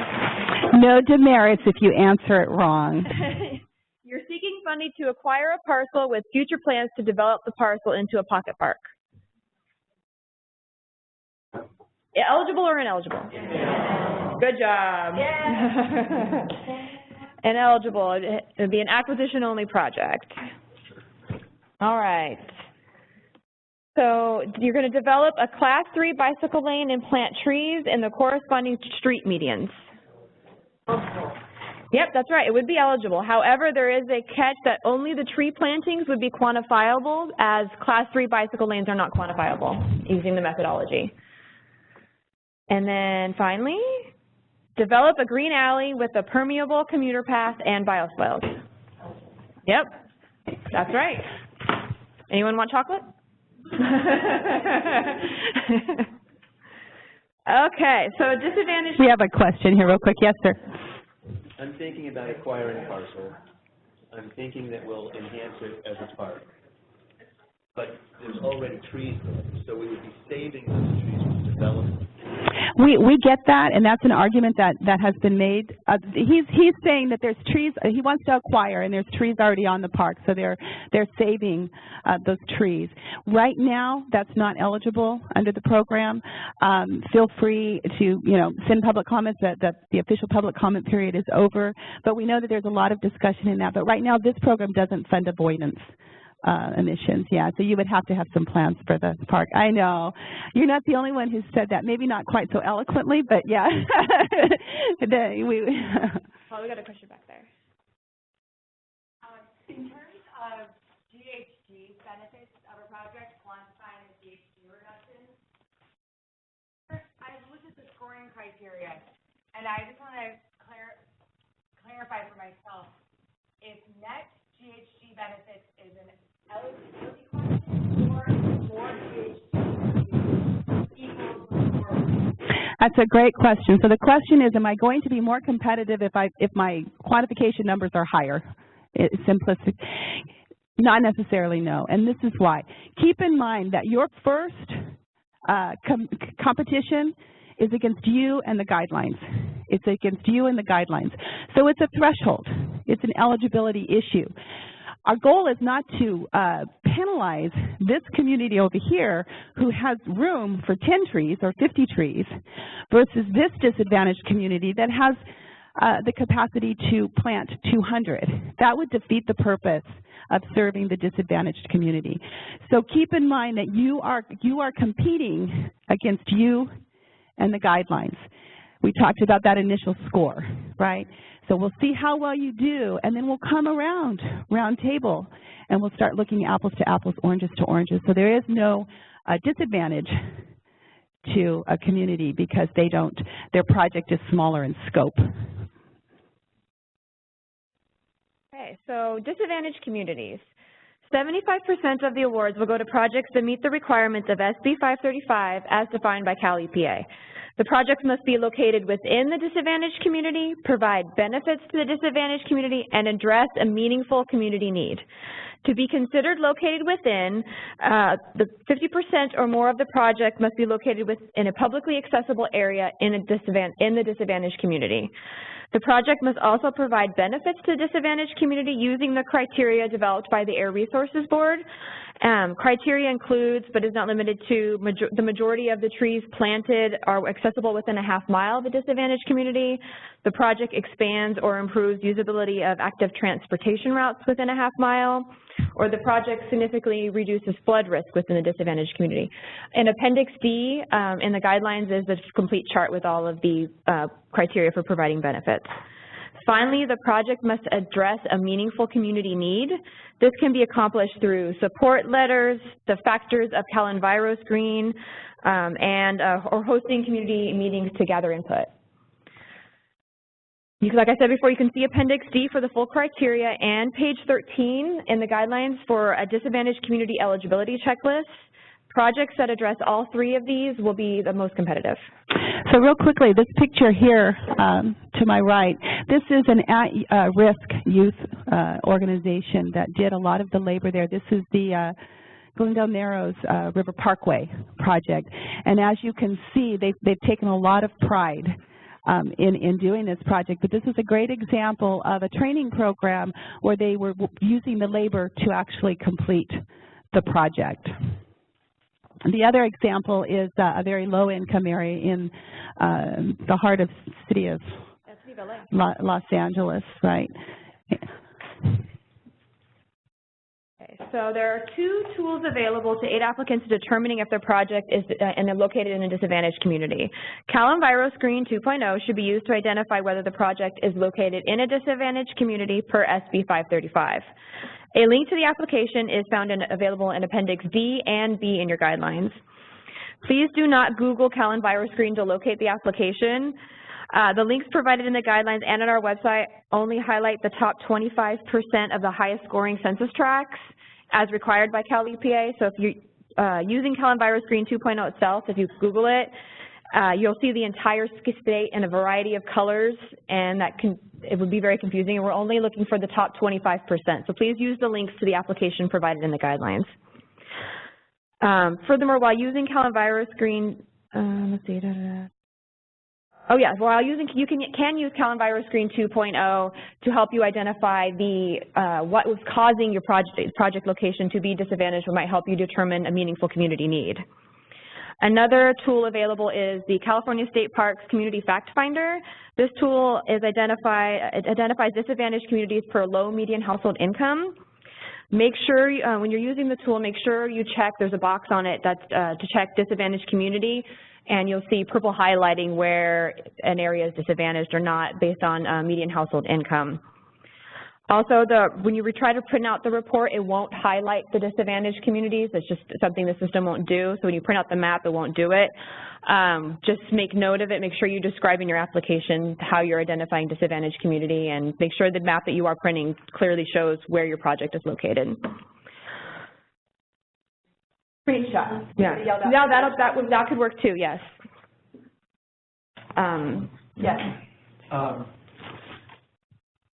no demerits if you answer it wrong. You're seeking funding to acquire a parcel with future plans to develop the parcel into a pocket park. Eligible or ineligible? Yeah. Good job. Yeah. Ineligible. It would be an acquisition-only project. All right. So you're going to develop a Class 3 bicycle lane and plant trees in the corresponding street medians. Yep, that's right. It would be eligible. However, there is a catch that only the tree plantings would be quantifiable, as Class 3 bicycle lanes are not quantifiable using the methodology. And then finally, develop a green alley with a permeable commuter path and bioswales. Yep, that's right. Anyone want chocolate? Okay, so disadvantage. We have a question here real quick. Yes, sir. I'm thinking about acquiring a parcel. I'm thinking that we'll enhance it as a park. But there's already trees there, so we would be saving those trees from development. We get that, and that's an argument that has been made. He's saying that there's trees he wants to acquire, and there's trees already on the park, so they're saving those trees. Right now, that's not eligible under the program. Feel free to send public comments. That the official public comment period is over, but we know that there's a lot of discussion in that. But right now, this program doesn't fund avoidance emissions, yeah, so you would have to have some plans for the park. I know. You're not the only one who said that. Maybe not quite so eloquently, but yeah. Paul, we got a question back there. In terms of GHG benefits of a project, quantifying the GHG reduction, I've looked at the scoring criteria, and I just want to clarify for myself, if net GHG benefits is an eligibility question or more GHG equals more? That's a great question. So the question is, am I going to be more competitive if my quantification numbers are higher? It's simplistic. Not necessarily, no. And this is why. Keep in mind that your first competition is against you and the guidelines. It's against you and the guidelines. So it's a threshold. It's an eligibility issue. Our goal is not to penalize this community over here who has room for 10 trees or 50 trees versus this disadvantaged community that has the capacity to plant 200. That would defeat the purpose of serving the disadvantaged community. So keep in mind that you are competing against you and the guidelines. We talked about that initial score, right? So we'll see how well you do, and then we'll come around, round table, and we'll start looking apples to apples, oranges to oranges. So there is no disadvantage to a community because their project is smaller in scope. Okay, so disadvantaged communities. 75% of the awards will go to projects that meet the requirements of SB 535 as defined by Cal EPA. The projects must be located within the disadvantaged community, provide benefits to the disadvantaged community, and address a meaningful community need. To be considered located within, the 50% or more of the project must be located in a publicly accessible area in the disadvantaged community. The project must also provide benefits to the disadvantaged community using the criteria developed by the Air Resources Board. Criteria includes, but is not limited to, the majority of the trees planted are accessible within a half mile of the disadvantaged community. The project expands or improves usability of active transportation routes within a half mile, or the project significantly reduces flood risk within the disadvantaged community. In Appendix D in the guidelines is the complete chart with all of the criteria for providing benefits. Finally, the project must address a meaningful community need. This can be accomplished through support letters, the factors of Cal EnviroScreen, or hosting community meetings to gather input. Like I said before, you can see Appendix D for the full criteria and page 13 in the guidelines for a disadvantaged community eligibility checklist. Projects that address all three of these will be the most competitive. So real quickly, this picture here to my right, this is an at-risk youth organization that did a lot of the labor there. This is the Glendale Narrows River Parkway project. And as you can see, they've taken a lot of pride in doing this project, but this is a great example of a training program where they were using the labor to actually complete the project. The other example is a very low-income area in the heart of the city of Los Angeles, right? So there are two tools available to aid applicants in determining if their project is located in a disadvantaged community. Cal EnviroScreen 2.0 should be used to identify whether the project is located in a disadvantaged community per SB 535. A link to the application is available in Appendix D and B in your guidelines. Please do not Google Cal EnviroScreen to locate the application. The links provided in the guidelines and on our website only highlight the top 25% of the highest scoring census tracts as required by Cal EPA. So if you're using Cal EnviroScreen 2.0 itself, if you Google it, you'll see the entire state in a variety of colors, and it would be very confusing. And we're only looking for the top 25%. So please use the links to the application provided in the guidelines. Furthermore, while using Cal EnviroScreen, Oh yeah, while using, you can use CalEnviro Screen 2.0 to help you identify what was causing your project location to be disadvantaged, or might help you determine a meaningful community need. Another tool available is the California State Parks Community Fact Finder. This tool identifies disadvantaged communities per low median household income. Make sure, when you're using the tool, make sure you check, there's a box on it that's to check disadvantaged community, and you'll see purple highlighting where an area is disadvantaged or not based on median household income. Also, when you try to print out the report, it won't highlight the disadvantaged communities. It's just something the system won't do. So when you print out the map, it won't do it. Just make note of it. Make sure you describe in your application how you're identifying disadvantaged community, and make sure the map that you are printing clearly shows where your project is located. Screenshot. Yeah, that could work too, yes. Yes.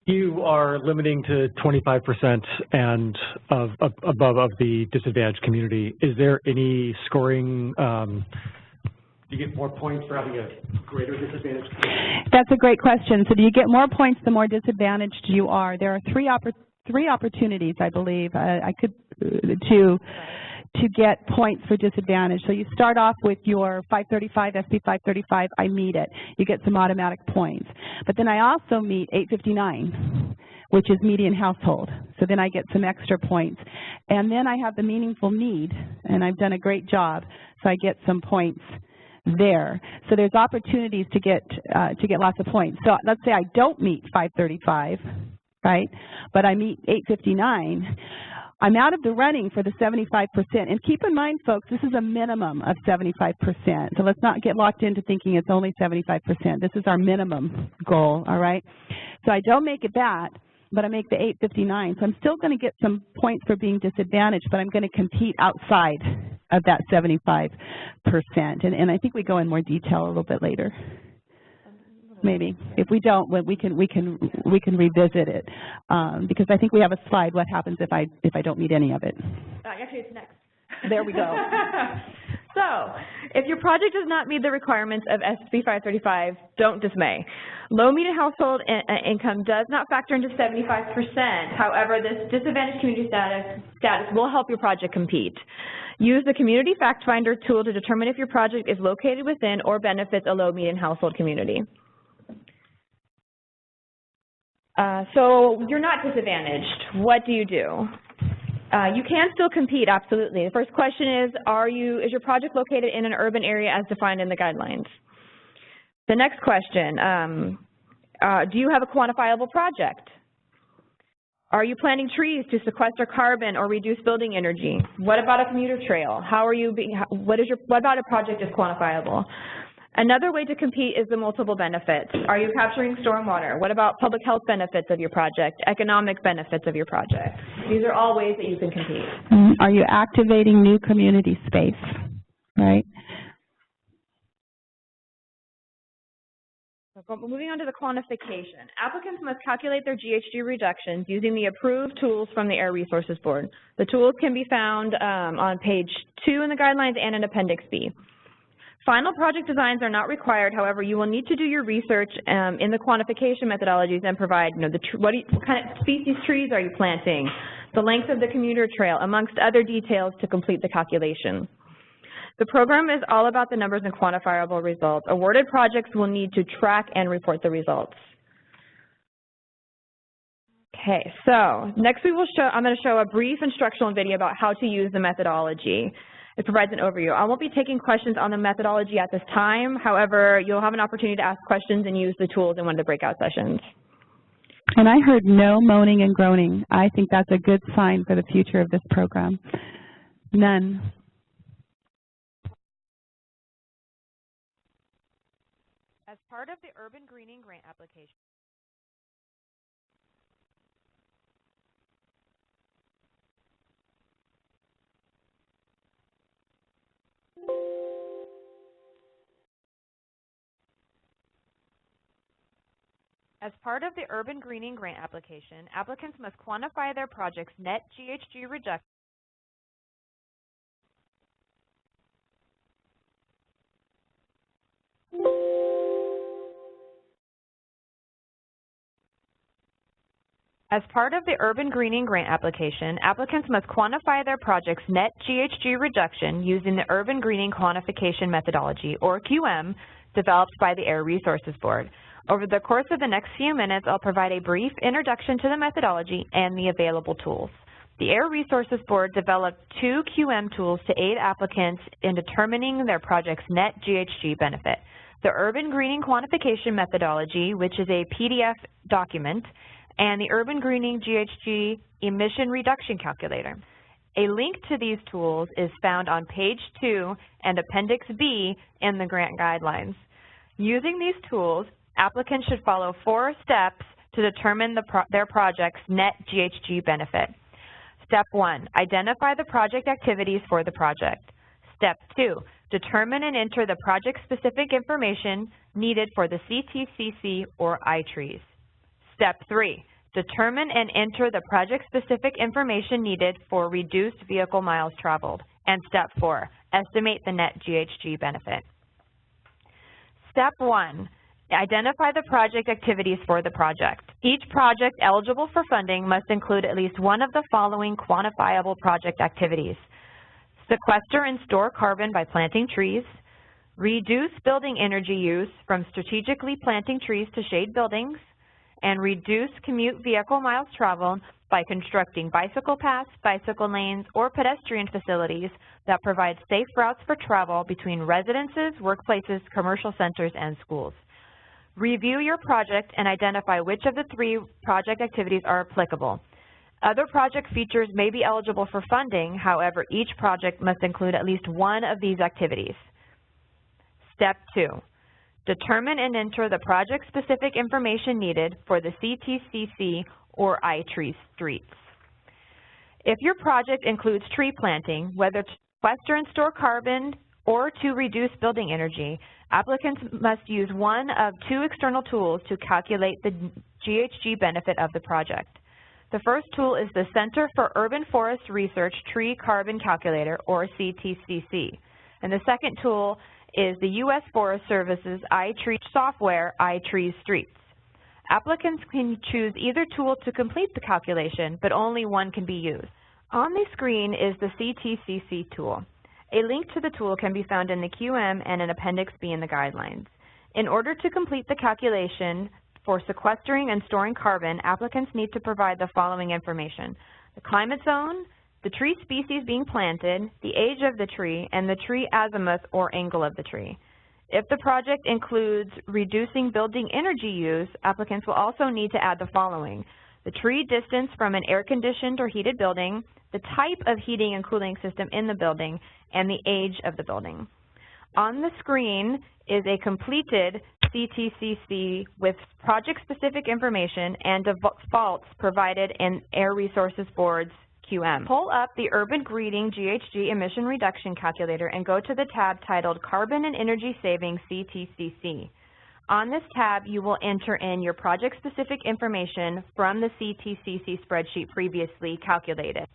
You are limiting to 25% and above of the disadvantaged community. Is there any scoring? Do you get more points for having a greater disadvantage? That's a great question. So do you get more points the more disadvantaged you are? There are three opportunities, I believe, to get points for disadvantage. So you start off with your 535, SB 535, I meet it. You get some automatic points. But then I also meet 859, which is median household. So then I get some extra points. And then I have the meaningful need, and I've done a great job, so I get some points there. So there's opportunities to get lots of points. So let's say I don't meet 535, right, but I meet 859. I'm out of the running for the 75%. And keep in mind, folks, this is a minimum of 75%. So let's not get locked into thinking it's only 75%. This is our minimum goal, all right? So I don't make it that, but I make the 859. So I'm still going to get some points for being disadvantaged, but I'm going to compete outside of that 75%. And I think we go in more detail a little bit later. Maybe. If we don't, we can revisit it, because I think we have a slide. What happens if I don't meet any of it? Actually, it's next. There we go. So, if your project does not meet the requirements of SB 535, don't dismay. Low median household income does not factor into 75%. However, this disadvantaged community status will help your project compete. Use the Community Fact Finder tool to determine if your project is located within or benefits a low median household community. So you're not disadvantaged. What do? You can still compete, absolutely. The first question is your project located in an urban area as defined in the guidelines? The next question, do you have a quantifiable project? Are you planting trees to sequester carbon or reduce building energy? What about a commuter trail? What about a project is quantifiable? Another way to compete is the multiple benefits. Are you capturing stormwater? What about public health benefits of your project, economic benefits of your project? These are all ways that you can compete. Are you activating new community space, right? Moving on to the quantification. Applicants must calculate their GHG reductions using the approved tools from the Air Resources Board. The tools can be found on page 2 in the guidelines and in Appendix B. Final project designs are not required. However, you will need to do your research in the quantification methodologies and provide, what kind of species trees are you planting, the length of the commuter trail, amongst other details to complete the calculation. The program is all about the numbers and quantifiable results. Awarded projects will need to track and report the results. Okay, so next I'm going to show a brief instructional video about how to use the methodology. It provides an overview. I won't be taking questions on the methodology at this time. However, you'll have an opportunity to ask questions and use the tools in one of the breakout sessions. And I heard no moaning and groaning. I think that's a good sign for the future of this program. None. As part of the Urban Greening Grant application, applicants must quantify their project's net GHG reduction As part of the urban greening grant application, applicants must quantify their project's net GHG reduction using the urban greening quantification methodology, or QM, developed by the Air Resources Board. Over the course of the next few minutes, I'll provide a brief introduction to the methodology and the available tools. The Air Resources Board developed 2 QM tools to aid applicants in determining their project's net GHG benefit. The Urban Greening Quantification Methodology, which is a PDF document, and the Urban Greening GHG Emission Reduction Calculator. A link to these tools is found on page 2 and Appendix B in the grant guidelines. Using these tools, applicants should follow 4 steps to determine their project's net GHG benefit. Step 1, identify the project activities for the project. Step 2, determine and enter the project-specific information needed for the CTCC or iTrees. Step 3, determine and enter the project-specific information needed for reduced vehicle miles traveled. And Step 4, estimate the net GHG benefit. Step 1, identify the project activities for the project. Each project eligible for funding must include at least one of the following quantifiable project activities: sequester and store carbon by planting trees, reduce building energy use from strategically planting trees to shade buildings, and reduce commute vehicle miles traveled by constructing bicycle paths, bicycle lanes, or pedestrian facilities that provide safe routes for travel between residences, workplaces, commercial centers, and schools. Review your project and identify which of the 3 project activities are applicable. Other project features may be eligible for funding, however, each project must include at least one of these activities. Step 2, determine and enter the project-specific information needed for the CTCC or iTrees streets. If your project includes tree planting, whether to sequester and store carbon or to reduce building energy, applicants must use one of 2 external tools to calculate the GHG benefit of the project. The first tool is the Center for Urban Forest Research Tree Carbon Calculator, or CTCC. And the second tool is the U.S. Forest Service's iTrees software, iTrees Streets. Applicants can choose either tool to complete the calculation, but only one can be used. On the screen is the CTCC tool. A link to the tool can be found in the QM and in Appendix B in the guidelines. In order to complete the calculation for sequestering and storing carbon, applicants need to provide the following information: the climate zone, the tree species being planted, the age of the tree, and the tree azimuth or angle of the tree. If the project includes reducing building energy use, applicants will also need to add the following: the tree distance from an air-conditioned or heated building, the type of heating and cooling system in the building, and the age of the building. On the screen is a completed CTCC with project-specific information and defaults provided in Air Resources Board's QM. Pull up the Urban Greening GHG Emission Reduction Calculator and go to the tab titled Carbon and Energy Savings CTCC. On this tab, you will enter in your project-specific information from the CTCC spreadsheet previously calculated.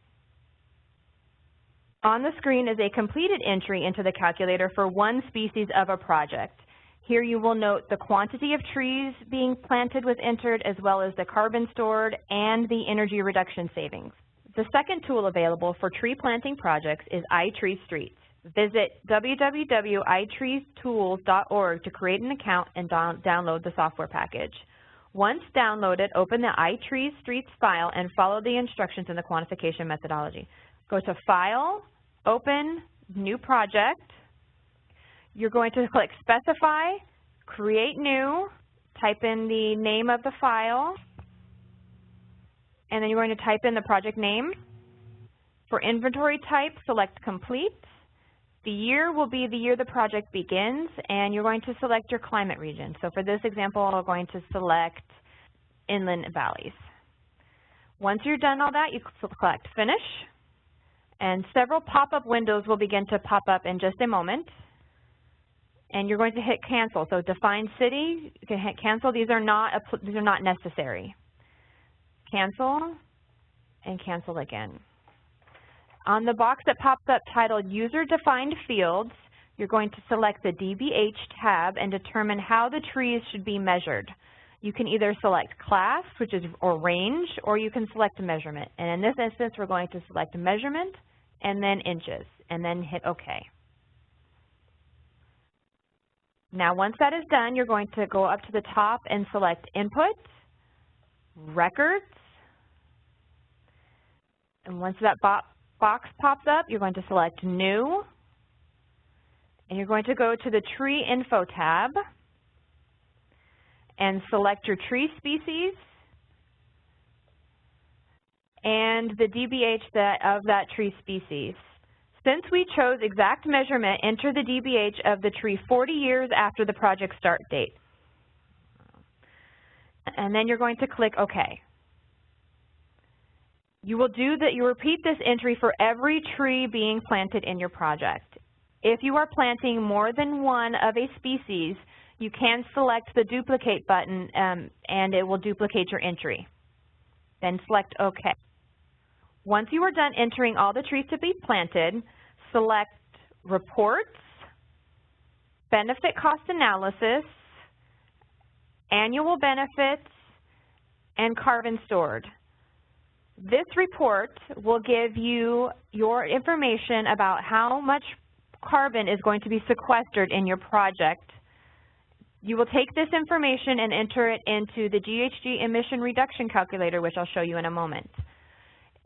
On the screen is a completed entry into the calculator for one species of a project. Here you will note the quantity of trees being planted was entered, as well as the carbon stored and the energy reduction savings. The second tool available for tree planting projects is iTrees Streets. Visit www.itreestools.org to create an account and download the software package. Once downloaded, open the iTrees Streets file and follow the instructions in the quantification methodology. Go to File, Open, New Project. You're going to click Specify, Create New, type in the name of the file, and then you're going to type in the project name. For inventory type, select Complete. The year will be the year the project begins, and you're going to select your climate region. So for this example, I'm going to select Inland Valleys. Once you're done all that, you select Finish, and several pop-up windows will begin to pop up in just a moment. And you're going to hit Cancel. So Define City, you can hit Cancel. These are not necessary. Cancel, and cancel again. On the box that pops up titled User Defined Fields, you're going to select the DBH tab and determine how the trees should be measured. You can either select class, which is, or range, or you can select measurement. And in this instance, we're going to select measurement and then inches, and then hit OK. Now, once that is done, you're going to go up to the top and select Input, Records, and once that box pops up, you're going to select New, and you're going to go to the Tree Info tab and select your tree species and the DBH of that tree species. Since we chose exact measurement, enter the DBH of the tree 40 years after the project start date. And then you're going to click OK. You repeat this entry for every tree being planted in your project. If you are planting more than one of a species, you can select the duplicate button and it will duplicate your entry. Then select OK. Once you are done entering all the trees to be planted, select Reports, Benefit Cost Analysis, Annual Benefits, and Carbon Stored. This report will give you your information about how much carbon is going to be sequestered in your project. You will take this information and enter it into the GHG emission reduction calculator, which I'll show you in a moment.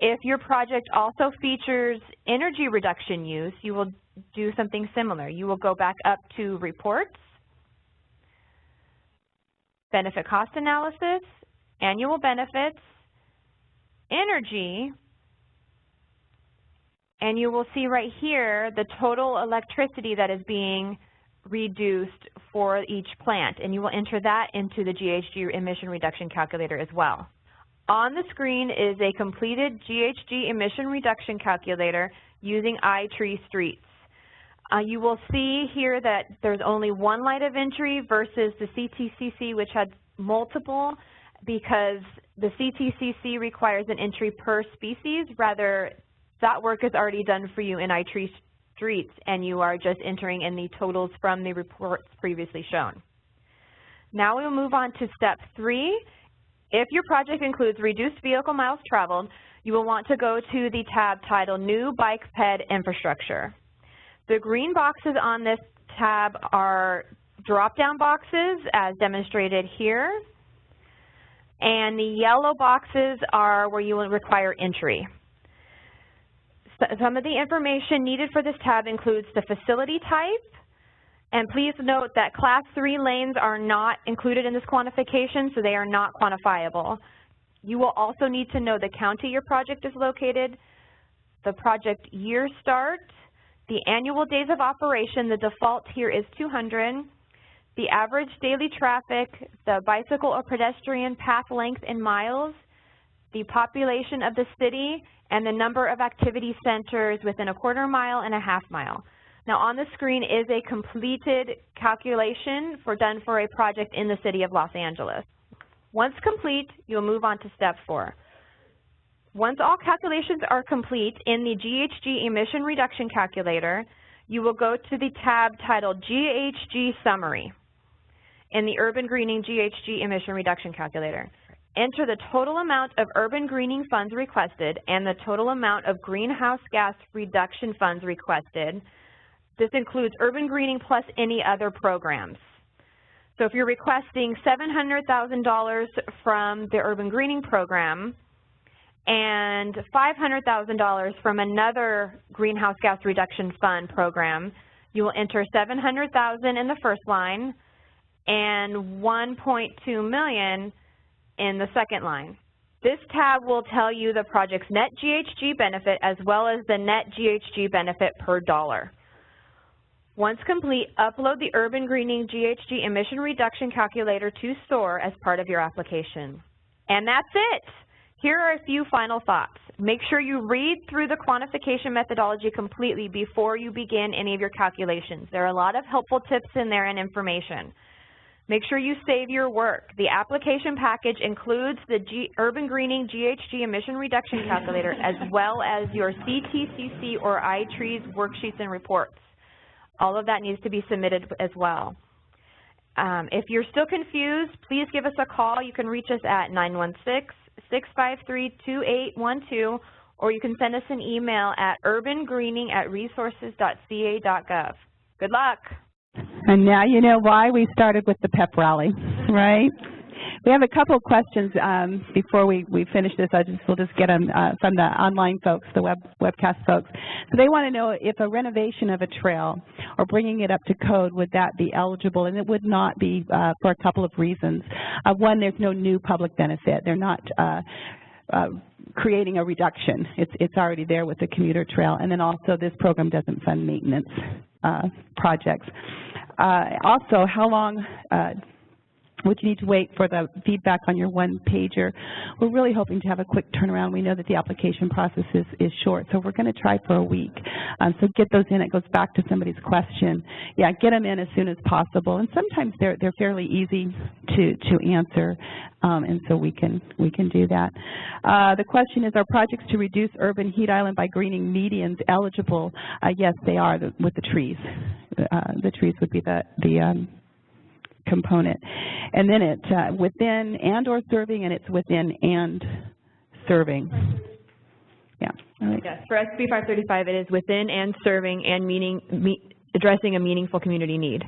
If your project also features energy reduction use, you will do something similar. You will go back up to Reports, Benefit Cost Analysis, Annual Benefits, Energy, and you will see right here the total electricity that is being reduced for each plant, and you will enter that into the GHG emission reduction calculator as well. On the screen is a completed GHG emission reduction calculator using iTreeStreets. You will see here that there's only one line of entry versus the CTCC, which had multiple, because the CTCC requires an entry per species. Rather, that work is already done for you in iTreeStreets, and you are just entering in the totals from the reports previously shown. Now we will move on to step 3. If your project includes reduced vehicle miles traveled, you will want to go to the tab titled New Bike Ped Infrastructure. The green boxes on this tab are drop-down boxes, as demonstrated here, and the yellow boxes are where you will require entry. Some of the information needed for this tab includes the facility type, and please note that Class 3 lanes are not included in this quantification, so they are not quantifiable. You will also need to know the county your project is located, the project year start, the annual days of operation, the default here is 200, the average daily traffic, the bicycle or pedestrian path length in miles, the population of the city, and the number of activity centers within a quarter mile and a half mile. Now on the screen is a completed calculation done for a project in the city of Los Angeles. Once complete, you'll move on to step 4. Once all calculations are complete in the GHG emission reduction calculator, you will go to the tab titled GHG Summary in the Urban Greening GHG emission reduction calculator. Enter the total amount of urban greening funds requested and the total amount of greenhouse gas reduction funds requested. This includes urban greening plus any other programs. So if you're requesting $700,000 from the urban greening program and $500,000 from another greenhouse gas reduction fund program, you will enter $700,000 in the first line and $1.2 million in the second line. This tab will tell you the project's net GHG benefit as well as the net GHG benefit per dollar. Once complete, upload the Urban Greening GHG emission reduction calculator to SOAR as part of your application. And that's it. Here are a few final thoughts. Make sure you read through the quantification methodology completely before you begin any of your calculations. There are a lot of helpful tips in there and information. Make sure you save your work. The application package includes the Urban Greening GHG emission reduction calculator as well as your CTCC or iTrees worksheets and reports. All of that needs to be submitted as well. If you're still confused, please give us a call. You can reach us at 916-653-2812, or you can send us an email at urbangreening@resources.ca.gov. Good luck. And now you know why we started with the pep rally, right? We have a couple of questions before we finish this. We'll just get them from the online folks, the webcast folks. So they want to know if a renovation of a trail or bringing it up to code, would that be eligible? And it would not be for a couple of reasons. One, there's no new public benefit. They're not creating a reduction. It's already there with the commuter trail. And then also this program doesn't fund maintenance projects. Also, how long would you need to wait for the feedback on your one-pager? We're really hoping to have a quick turnaround. We know that the application process is short, so we're going to try for a week. So get those in. It goes back to somebody's question. Yeah, get them in as soon as possible. And sometimes they're fairly easy to answer, and so we can do that. The question is, are projects to reduce urban heat island by greening medians eligible? Yes, they are with the trees. The trees would be the component. And then it's within and or serving, and it's within and serving. Yeah. All right. Yes, for SB 535, it is within and serving and addressing a meaningful community need.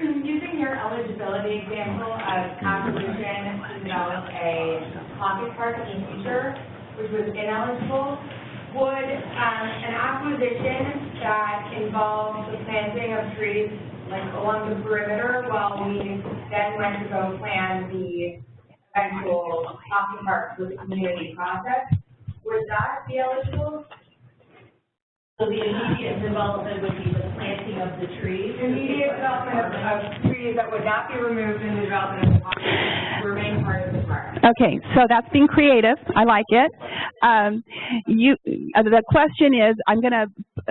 Using your eligibility example of acquisition to develop a pocket park in the future, which was ineligible, would an acquisition that involves the planting of trees like along the perimeter while we then went to go plan the eventual pocket parks with the community process, would that be eligible? So the immediate development would be the planting of the trees? Immediate development of trees that would not be removed in the development of the pocket park would remain part of the park. Okay, so that's being creative. I like it. The question is, I'm going to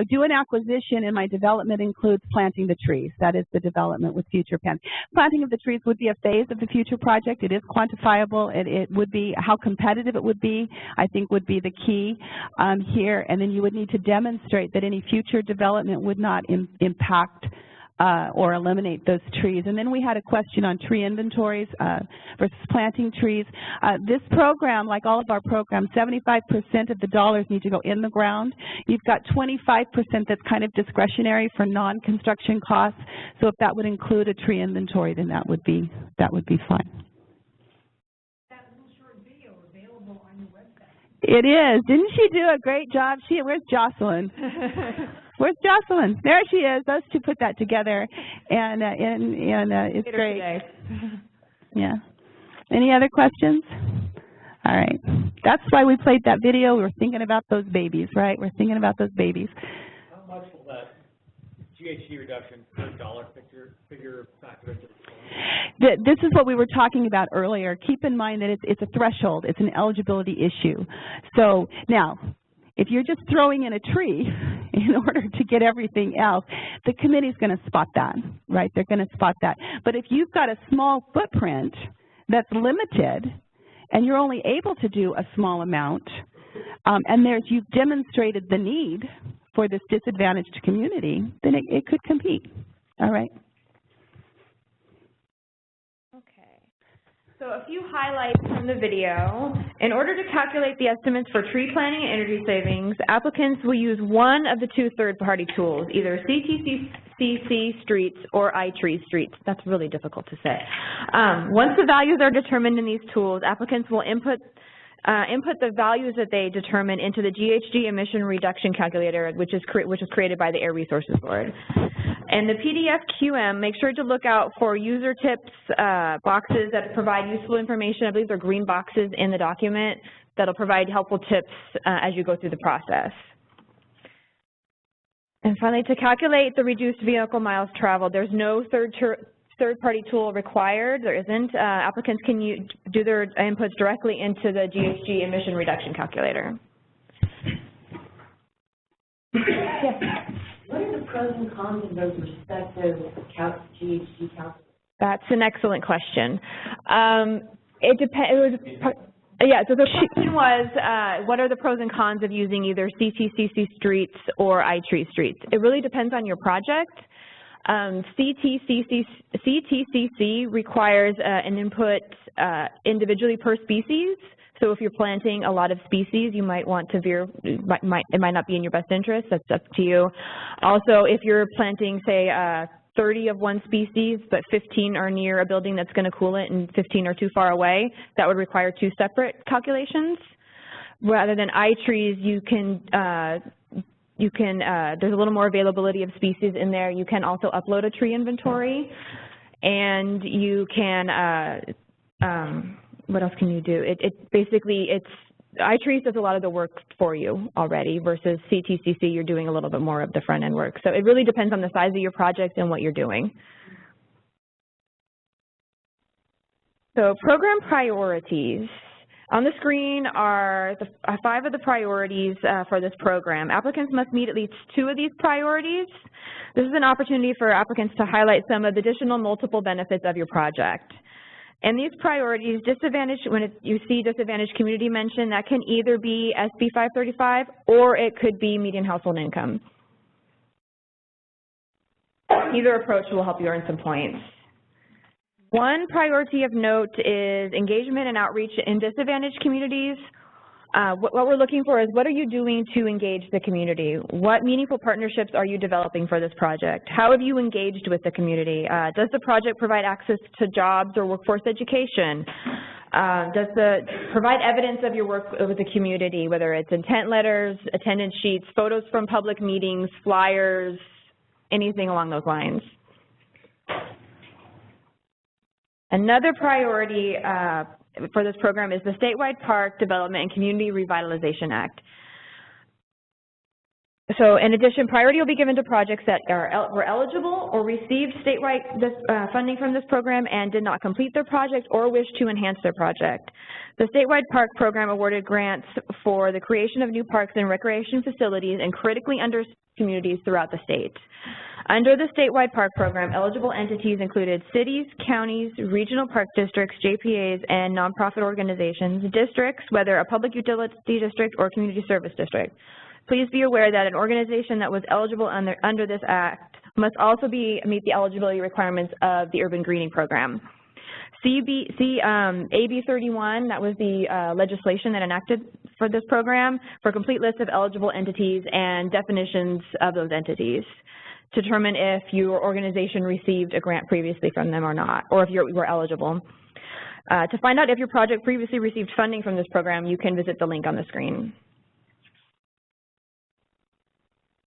do an acquisition, and my development includes planting the trees. That is the development with future planting. Planting of the trees would be a phase of the future project. It is quantifiable. It would be how competitive it would be, I think, would be the key here. And then you would need to demonstrate that any future development would not impact or eliminate those trees. And then we had a question on tree inventories versus planting trees. This program, like all of our programs, 75% of the dollars need to go in the ground. You've got 25% that's kind of discretionary for non-construction costs. So if that would include a tree inventory, then that would be fine. That little short video available on your website. It is. Didn't she do a great job? Where's Jocelyn? Where's Jocelyn? There she is. Those two put that together, and it's great. Yeah. Any other questions? All right. That's why we played that video. We were thinking about those babies, right? We're thinking about those babies. How much will that GHG reduction per dollar figure factor into the This is what we were talking about earlier. Keep in mind that it's a threshold. It's an eligibility issue. So now, if you're just throwing in a tree in order to get everything else, the committee's going to spot that, right? They're going to spot that. But if you've got a small footprint that's limited and you're only able to do a small amount, and you've demonstrated the need for this disadvantaged community, then it could compete, all right? So a few highlights from the video. In order to calculate the estimates for tree planting and energy savings, applicants will use one of the two third-party tools, either CTCC Streets or iTree Streets. That's really difficult to say. Once the values are determined in these tools, applicants will input the values that they determine into the GHG emission reduction calculator, which is created by the Air Resources Board. And the PDF QM, make sure to look out for user tips boxes that provide useful information. I believe they're green boxes in the document that'll provide helpful tips as you go through the process. And finally, to calculate the reduced vehicle miles traveled, there's no third-party tool required. There isn't. Applicants can do their inputs directly into the GHG emission reduction calculator. Yes. What are the pros and cons of those respective GHG calculators? That's an excellent question. It depends. Yeah, so the question was, what are the pros and cons of using either CTCC Streets or iTree Streets? It really depends on your project. CTCC requires an input individually per species. So if you're planting a lot of species, you might want to veer, it might not be in your best interest. That's up to you. Also, if you're planting, say, 30 of one species, but 15 are near a building that's going to cool it and 15 are too far away, that would require 2 separate calculations. Rather than iTrees, there's a little more availability of species in there. You can also upload a tree inventory, and you can, what else can you do? iTrees does a lot of the work for you already versus CTCC, you're doing a little bit more of the front end work. So it really depends on the size of your project and what you're doing. So program priorities. On the screen are 5 of the priorities for this program. Applicants must meet at least 2 of these priorities. This is an opportunity for applicants to highlight some of the additional multiple benefits of your project. And these priorities, when you see disadvantaged community mentioned, that can either be SB 535 or it could be median household income. Either approach will help you earn some points. One priority of note is engagement and outreach in disadvantaged communities. What we're looking for is, what are you doing to engage the community? What meaningful partnerships are you developing for this project? How have you engaged with the community? Does the project provide access to jobs or workforce education? Does it provide evidence of your work with the community, whether it's intent letters, attendance sheets, photos from public meetings, flyers, anything along those lines? Another priority for this program is the Statewide Park Development and Community Revitalization Act. So in addition, priority will be given to projects that were eligible or received statewide funding from this program and did not complete their project or wish to enhance their project. The Statewide Park Program awarded grants for the creation of new parks and recreation facilities in critically underserved communities throughout the state. Under the Statewide Park Program, eligible entities included cities, counties, regional park districts, JPAs, and nonprofit organizations, districts, whether a public utility district or community service district. Please be aware that an organization that was eligible under this act must also meet the eligibility requirements of the Urban Greening Program. AB 31, that was the legislation that enacted for this program, for a complete list of eligible entities and definitions of those entities to determine if your organization received a grant previously from them or not, or if you were eligible. To find out if your project previously received funding from this program, you can visit the link on the screen.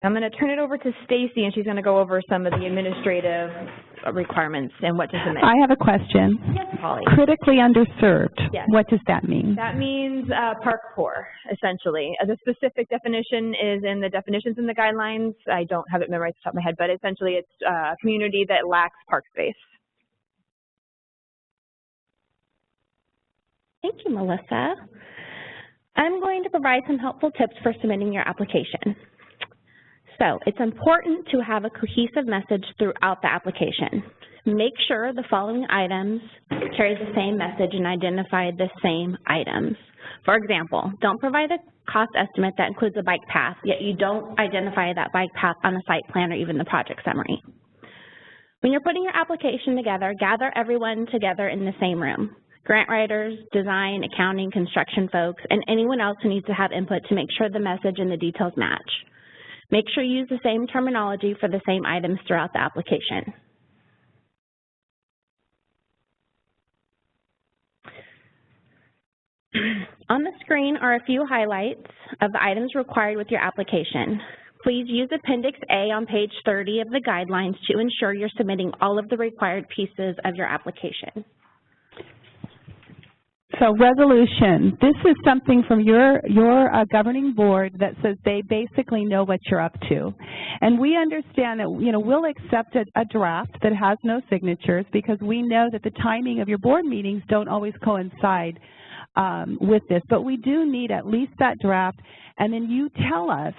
I'm going to turn it over to Stacy, and she's going to go over some of the administrative requirements and what to submit. I have a question. Yes, Polly. Critically underserved. Yes. What does that mean? That means park core, essentially. The specific definition is in the definitions in the guidelines. I don't have it memorized off the top of my head, but essentially it's a community that lacks park space. Thank you, Melissa. I'm going to provide some helpful tips for submitting your application. So it's important to have a cohesive message throughout the application. Make sure the following items carry the same message and identify the same items. For example, don't provide a cost estimate that includes a bike path, yet you don't identify that bike path on the site plan or even the project summary. When you're putting your application together, gather everyone together in the same room. Grant writers, design, accounting, construction folks, and anyone else who needs to have input to make sure the message and the details match. Make sure you use the same terminology for the same items throughout the application. On the screen are a few highlights of the items required with your application. Please use Appendix A on page 30 of the guidelines to ensure you're submitting all of the required pieces of your application. So resolution, this is something from your governing board that says they basically know what you're up to. And we understand that, we'll accept a draft that has no signatures because we know that the timing of your board meetings don't always coincide with this. But we do need at least that draft, and then you tell us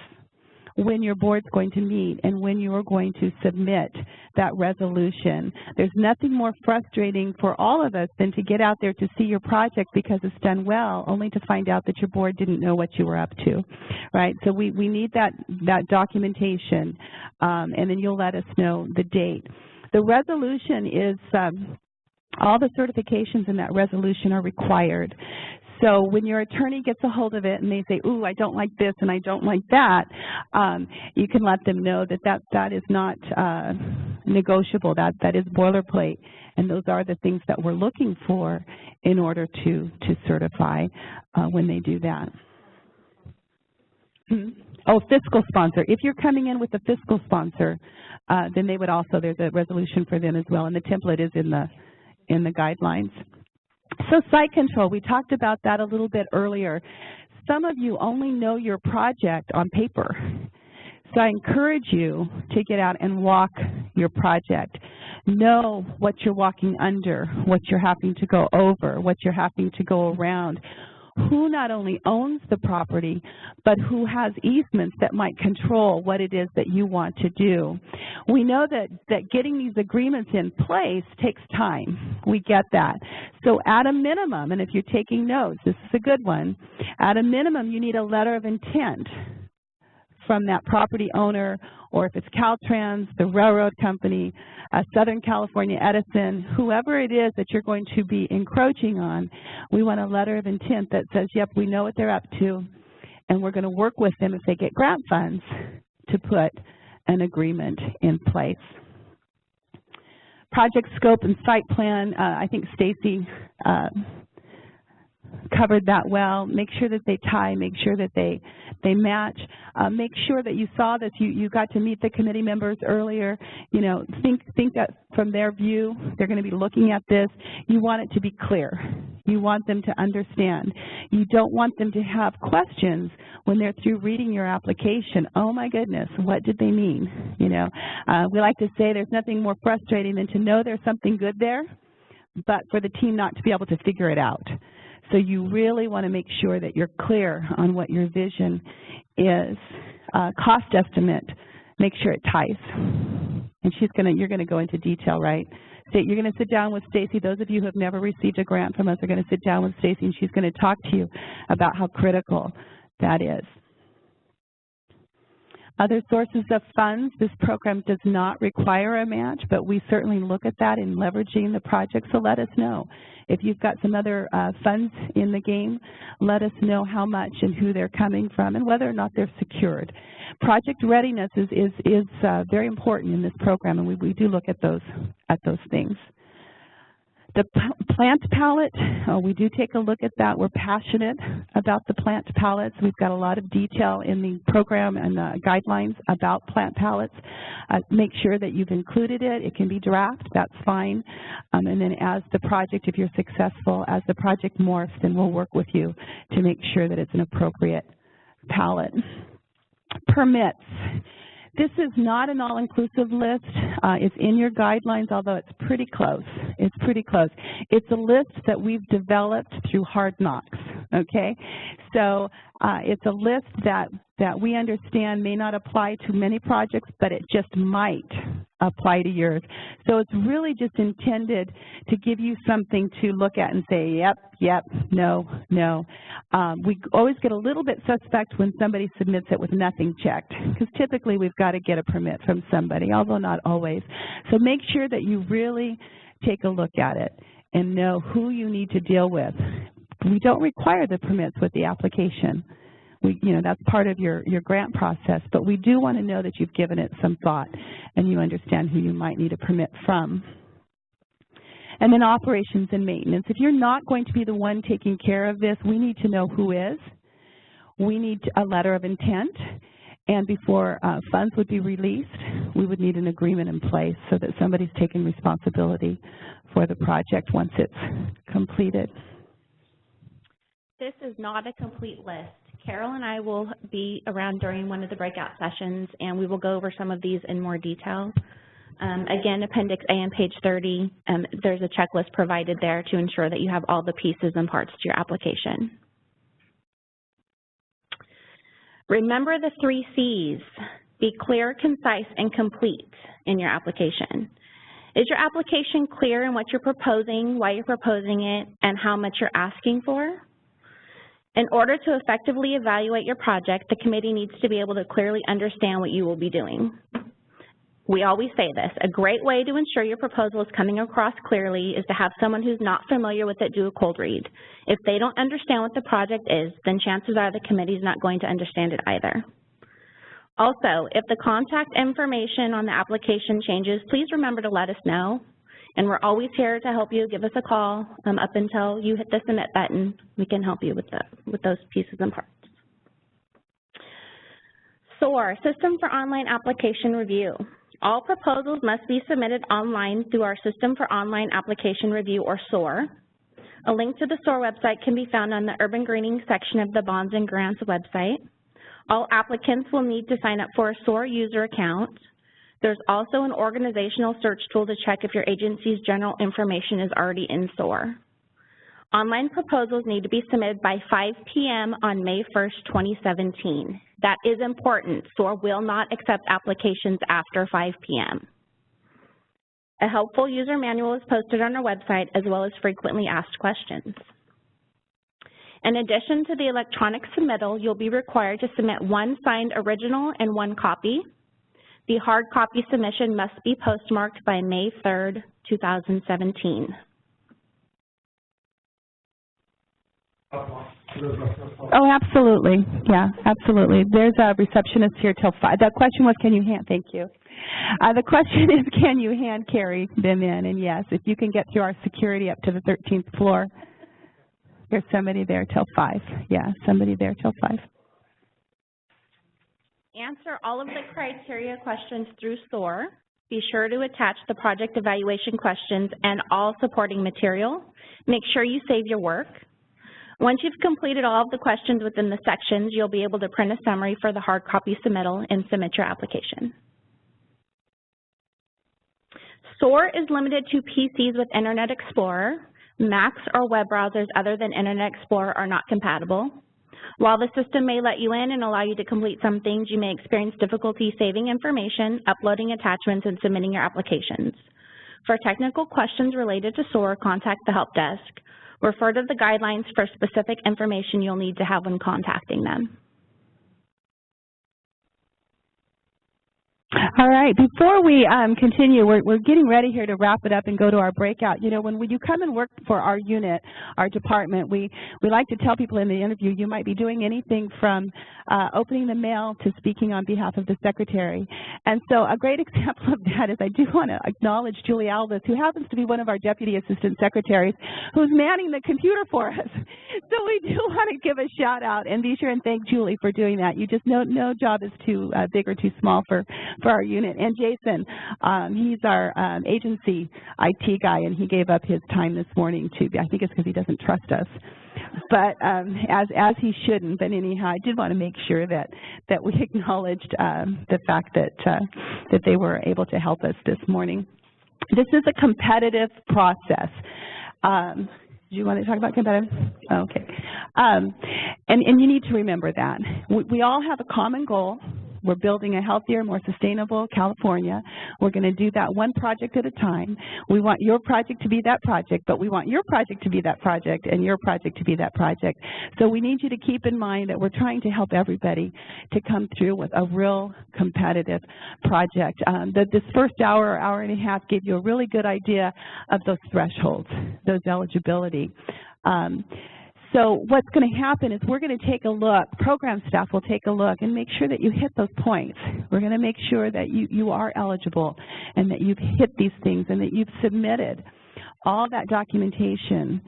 when your board's going to meet and when you are going to submit that resolution. There's nothing more frustrating for all of us than to get out there to see your project because it's done well, only to find out that your board didn't know what you were up to, right? So we need that documentation, and then you'll let us know the date. The resolution is, all the certifications in that resolution are required. So when your attorney gets a hold of it and they say, ooh, I don't like this and I don't like that, you can let them know that that is not negotiable, that is boilerplate, and those are the things that we're looking for in order to certify when they do that. Oh, fiscal sponsor. If you're coming in with a fiscal sponsor, then they would also, there's a resolution for them as well, and the template is in the guidelines. So site control, we talked about that a little bit earlier. Some of you only know your project on paper. So I encourage you to get out and walk your project. Know what you're walking under, what you're having to go over, what you're having to go around. Who not only owns the property, but who has easements that might control what it is that you want to do. We know that getting these agreements in place takes time. We get that. So at a minimum, and if you're taking notes, this is a good one, at a minimum you need a letter of intent from that property owner, or if it's Caltrans, the railroad company, Southern California Edison, whoever it is that you're going to be encroaching on, we want a letter of intent that says, yep, we know what they're up to, and we're going to work with them if they get grant funds to put an agreement in place. Project scope and site plan, I think Stacy covered that well. Make sure that they tie, make sure that they match. Make sure that you saw this, you got to meet the committee members earlier. You know, think that from their view, they're going to be looking at this. You want it to be clear. You want them to understand. You don't want them to have questions when they're through reading your application. Oh my goodness, what did they mean? You know, we like to say there's nothing more frustrating than to know there's something good there, but for the team not to be able to figure it out. So you really want to make sure that you're clear on what your vision is. Cost estimate, make sure it ties. And you're going to go into detail, right? So you're going to sit down with Stacy. Those of you who have never received a grant from us are going to sit down with Stacy, and she's going to talk to you about how critical that is. Other sources of funds, this program does not require a match, but we certainly look at that in leveraging the project, so let us know. If you've got some other funds in the game, let us know how much and who they're coming from and whether or not they're secured. Project readiness is very important in this program, and we do look at those things. The plant palette, we do take a look at that. We're passionate about the plant palettes. We've got a lot of detail in the program and the guidelines about plant palettes. Make sure that you've included it. It can be draft, that's fine. And then as the project, if you're successful, as the project morphs, then we'll work with you to make sure that it's an appropriate palette. Permits. This is not an all-inclusive list. It's in your guidelines, although it's pretty close. It's pretty close. It's a list that we've developed through hard knocks, okay? So it's a list that we understand may not apply to many projects, but it just might apply to yours. So it's really just intended to give you something to look at and say, yep, no. We always get a little bit suspect when somebody submits it with nothing checked, because typically we've got to get a permit from somebody, although not always. So make sure that you really take a look at it and know who you need to deal with. We don't require the permits with the application. That's part of your grant process, but we do want to know that you've given it some thought and you understand who you might need a permit from. And then operations and maintenance. If you're not going to be the one taking care of this, we need to know who is. We need a letter of intent, and before funds would be released, we would need an agreement in place so that somebody's taking responsibility for the project once it's completed. This is not a complete list. Carol and I will be around during one of the breakout sessions, and we will go over some of these in more detail. Again, Appendix A on page 30, there's a checklist provided there to ensure that you have all the pieces and parts to your application. Remember the 3 C's. Be clear, concise, and complete in your application. Is your application clear in what you're proposing, why you're proposing it, and how much you're asking for? In order to effectively evaluate your project, the committee needs to be able to clearly understand what you will be doing. We always say this, a great way to ensure your proposal is coming across clearly is to have someone who's not familiar with it do a cold read. If they don't understand what the project is, then chances are the committee's not going to understand it either. Also, if the contact information on the application changes, please remember to let us know. And we're always here to help you. Give us a call up until you hit the submit button. We can help you with those pieces and parts. SOAR, System for Online Application Review. All proposals must be submitted online through our System for Online Application Review, or SOAR. A link to the SOAR website can be found on the Urban Greening section of the Bonds and Grants website. All applicants will need to sign up for a SOAR user account. There's also an organizational search tool to check if your agency's general information is already in SOAR. Online proposals need to be submitted by 5 p.m. on May 1st, 2017. That is important. SOAR will not accept applications after 5 p.m. A helpful user manual is posted on our website, as well as frequently asked questions. In addition to the electronic submittal, you'll be required to submit 1 signed original and 1 copy. The hard copy submission must be postmarked by May 3rd, 2017. Oh, absolutely. Yeah, absolutely. There's a receptionist here till 5. The question was, can you hand? Thank you. The question is, can you hand carry them in? And yes, if you can get through our security up to the 13th floor, there's somebody there till 5. Yeah, somebody there till 5. Answer all of the criteria questions through SOAR. Be sure to attach the project evaluation questions and all supporting material. Make sure you save your work. Once you've completed all of the questions within the sections, you'll be able to print a summary for the hard copy submittal and submit your application. SOAR is limited to PCs with Internet Explorer. Macs or web browsers other than Internet Explorer are not compatible. While the system may let you in and allow you to complete some things, you may experience difficulty saving information, uploading attachments, and submitting your applications. For technical questions related to SOAR, contact the help desk. Refer to the guidelines for specific information you'll need to have when contacting them. All right, before we continue, we're getting ready here to wrap it up and go to our breakout. You know, when you come and work for our unit, our department, we like to tell people in the interview, you might be doing anything from opening the mail to speaking on behalf of the secretary. And so a great example of that is I do want to acknowledge Julie Alvis, who happens to be one of our deputy assistant secretaries, who's manning the computer for us. So we do want to give a shout out and be sure and thank Julie for doing that. You just know no job is too big or too small for our unit. And Jason, he's our agency IT guy, and he gave up his time this morning to, I think it's because he doesn't trust us. But as he shouldn't. But anyhow, I did want to make sure that we acknowledged the fact that they were able to help us this morning. This is a competitive process. Do you want to talk about competitive? Okay. And you need to remember that. We all have a common goal. We're building a healthier, more sustainable California. We're going to do that one project at a time. We want your project to be that project, but we want your project to be that project and your project to be that project. So we need you to keep in mind that we're trying to help everybody to come through with a real competitive project. This first hour or hour and a half gave you a really good idea of those thresholds, those eligibility. So what's going to happen is we're going to take a look, program staff will take a look and make sure that you hit those points. We're going to make sure that you are eligible and that you've hit these things and that you've submitted all that documentation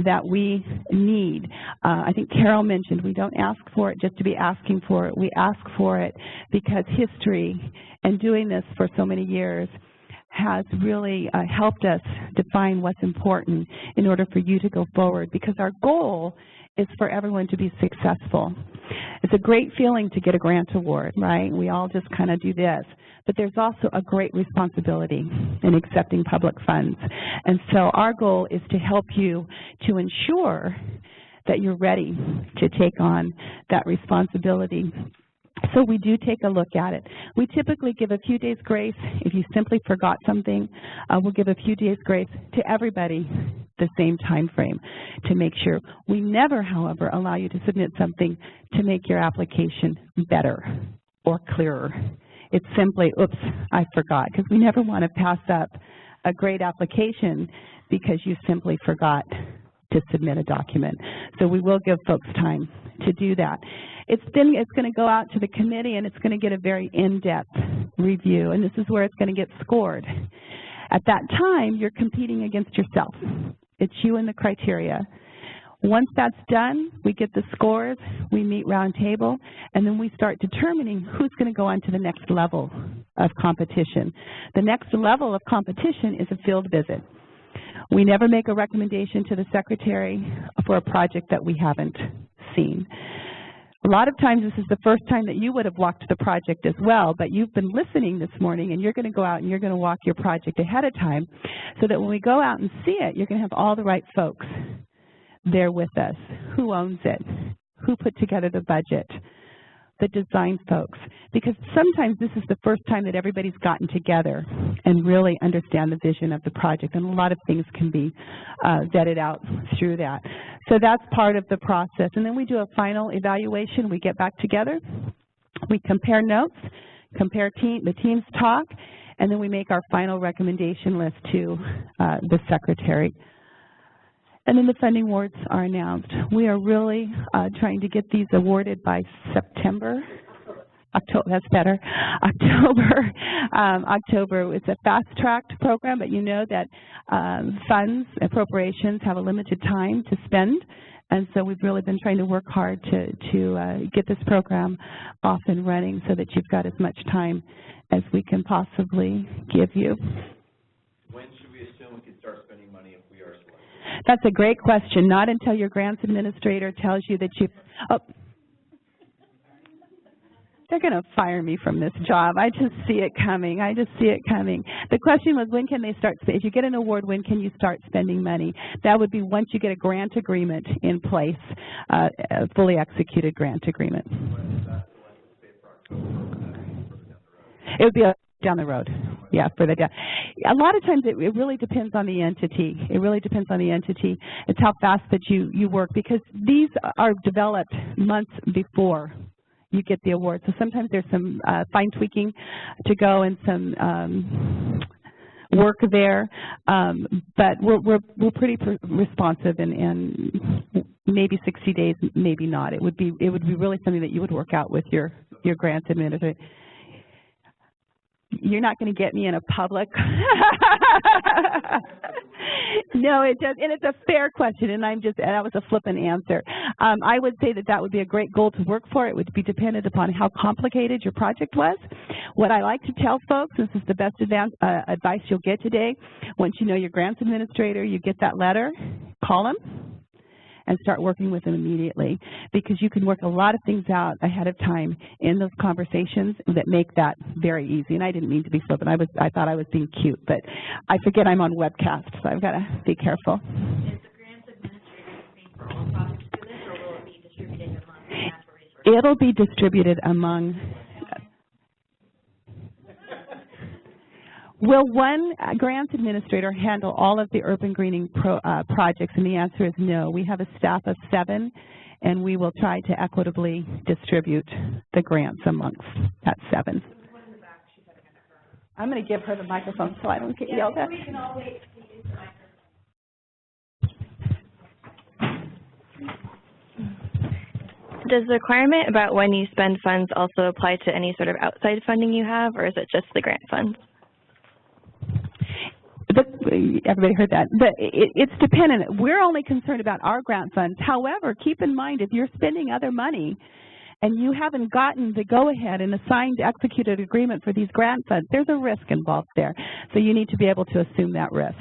that we need. I think Carol mentioned we don't ask for it just to be asking for it. We ask for it because history and doing this for so many years has really helped us define what's important in order for you to go forward, because our goal is for everyone to be successful. It's a great feeling to get a grant award, right? We all just kind of do this. But there's also a great responsibility in accepting public funds. And so our goal is to help you to ensure that you're ready to take on that responsibility So we do take a look at it. We typically give a few days grace. If you simply forgot something, we'll give a few days grace to everybody the same time frame to make sure. We never, however, allow you to submit something to make your application better or clearer. It's simply, oops, I forgot, because we never want to pass up a great application because you simply forgot to submit a document. So we will give folks time to do that. It's going to go out to the committee, and it's going to get a very in-depth review, and this is where it's going to get scored. At that time, you're competing against yourself. It's you and the criteria. Once that's done, we get the scores, we meet round table, and then we start determining who's going to go on to the next level of competition. The next level of competition is a field visit. We never make a recommendation to the secretary for a project that we haven't seen. A lot of times this is the first time that you would have walked the project as well, but you've been listening this morning and you're going to go out and you're going to walk your project ahead of time so that when we go out and see it, you're going to have all the right folks there with us. Who owns it? Who put together the budget? The design folks. Because sometimes this is the first time that everybody's gotten together and really understand the vision of the project, and a lot of things can be vetted out through that. So that's part of the process. And then we do a final evaluation. We get back together. We compare notes, compare the teams talk, and then we make our final recommendation list to the secretary. And then the funding awards are announced. We are really trying to get these awarded by September. October, that's better. October is a fast-tracked program, but you know that funds, appropriations have a limited time to spend. And so we've really been trying to work hard to get this program off and running so that you've got as much time as we can possibly give you. When should we assume we can start spending money if we are selected? That's a great question. Not until your grants administrator tells you that they're going to fire me from this job. I just see it coming. I just see it coming. The question was, when can they start? If you get an award, when can you start spending money? That would be once you get a grant agreement in place, a fully executed grant agreement. It would be down the road. Yeah, further down. A lot of times it really depends on the entity. It really depends on the entity. It's how fast that you work, because these are developed months before you get the award. So sometimes there's some fine tweaking to go and some work there, but we're pretty responsive, and maybe 60 days, maybe not. It would be really something that you would work out with your grants administrator. You're not going to get me in a public. No, it does, and it's a fair question, and that was a flippant answer. I would say that would be a great goal to work for. It would be dependent upon how complicated your project was. What I like to tell folks, this is the best advice you'll get today, once you know your grants administrator, you get that letter, call them and start working with them immediately, because you can work a lot of things out ahead of time in those conversations that make that very easy. And I didn't mean to be flippant. I thought I was being cute, but I forget I'm on webcast, so I've got to be careful. Is the grants administrator paying for all projects for this, or will it be distributed among natural resources? It'll be distributed among. Will one grants administrator handle all of the urban greening projects? And the answer is no. We have a staff of 7, and we will try to equitably distribute the grants amongst that 7. I'm going to give her the microphone so I don't get yelled at. We can all wait to use the microphone. Does the requirement about when you spend funds also apply to any sort of outside funding you have, or is it just the grant funds? Everybody heard that. But it's dependent. We're only concerned about our grant funds. However, keep in mind, if you're spending other money and you haven't gotten the go-ahead and a signed, executed agreement for these grant funds, there's a risk involved there. So you need to be able to assume that risk.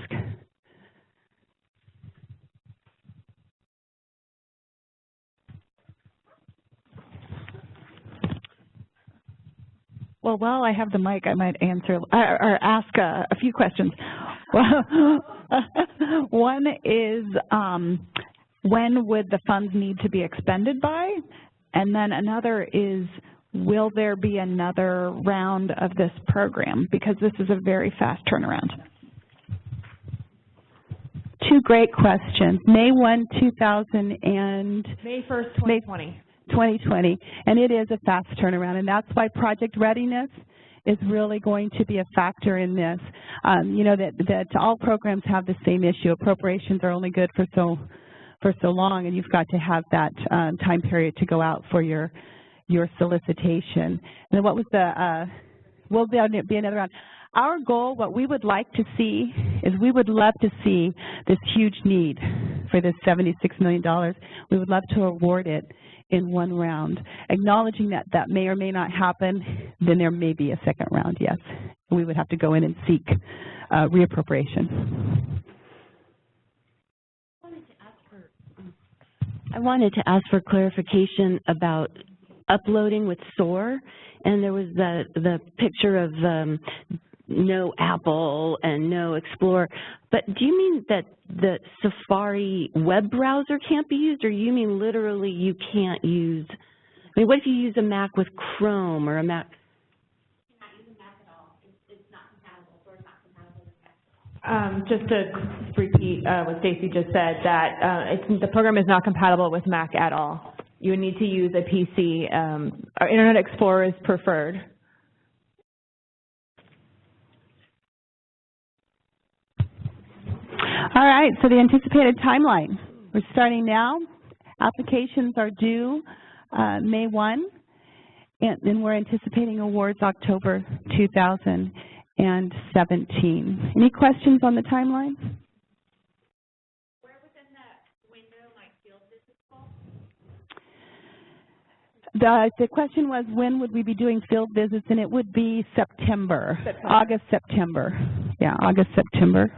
Well, while I have the mic, I might answer or ask a few questions. One is, when would the funds need to be expended by? And then another is, will there be another round of this program? Because this is a very fast turnaround. Two great questions. May 1, 2000 and... May 1st, 2020. 2020, and it is a fast turnaround, and that's why project readiness is really going to be a factor in this. You know that all programs have the same issue. Appropriations are only good for so long, and you've got to have that time period to go out for your solicitation. And then what was the? Will there be another round? Our goal, what we would like to see, is we would love to see this huge need for this $76 million. We would love to award it in one round. Acknowledging that that may or may not happen, then there may be a second round, yes. We would have to go in and seek reappropriation. I wanted to ask for clarification about uploading with SOAR, and there was the picture of no Apple and no Explorer, but do you mean that the Safari web browser can't be used, or you mean literally you can't use, I mean, what if you use a Mac with Chrome or a Mac? Just to repeat what Stacy just said, that the program is not compatible with Mac at all. You would need to use a PC. Our Internet Explorer is preferred. All right, so the anticipated timeline. We're starting now. Applications are due May 1, and then we're anticipating awards October 2017. Any questions on the timeline? Where within that window might field visits fall? The question was, when would we be doing field visits, and it would be September. August, September. Yeah, August, September.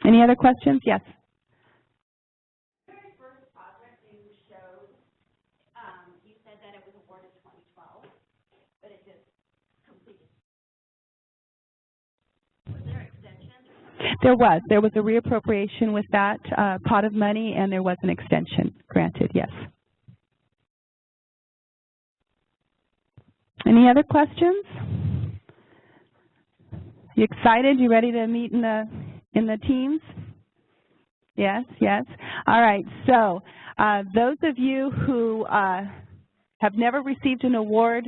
Any other questions? Yes. The very first project you showed, you said that it was awarded 2012, but it just completed. Was there extension? There was a reappropriation with that pot of money, and there was an extension granted, yes. Any other questions? You excited? You ready to meet in the teams? Yes, yes. All right, so those of you who have never received an award,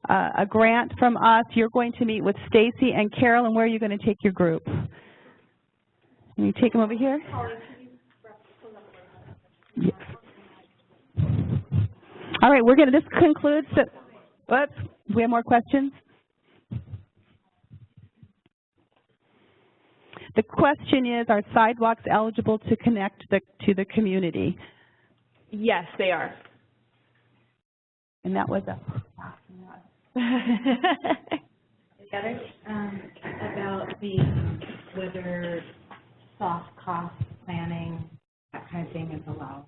a grant from us, you're going to meet with Stacy and Carol, and where are you going to take your group? Can you take them over here? Yes. All right, this concludes the, whoops, we have more questions? The question is, are sidewalks eligible to connect to the community? Yes, they are. And that was a... About whether soft cost planning, that kind of thing is allowed.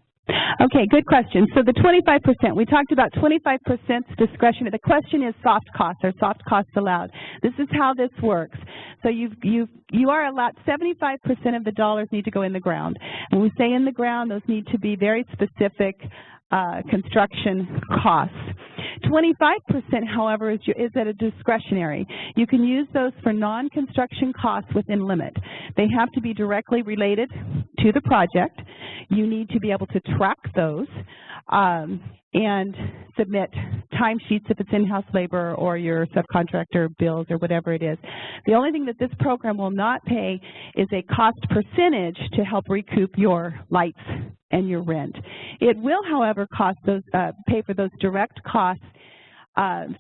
Okay, good question. So the 25%, we talked about 25% discretion. The question is soft costs. Are soft costs allowed? This is how this works. So you are allowed 75% of the dollars need to go in the ground. When we say in the ground, those need to be very specific construction costs. 25%, however, is at a discretionary. You can use those for non-construction costs within limit. They have to be directly related to the project. You need to be able to track those and submit timesheets if it's in-house labor or your subcontractor bills or whatever it is. The only thing that this program will not pay is a cost percentage to help recoup your lights and your rent. It will, however, pay for those direct costs,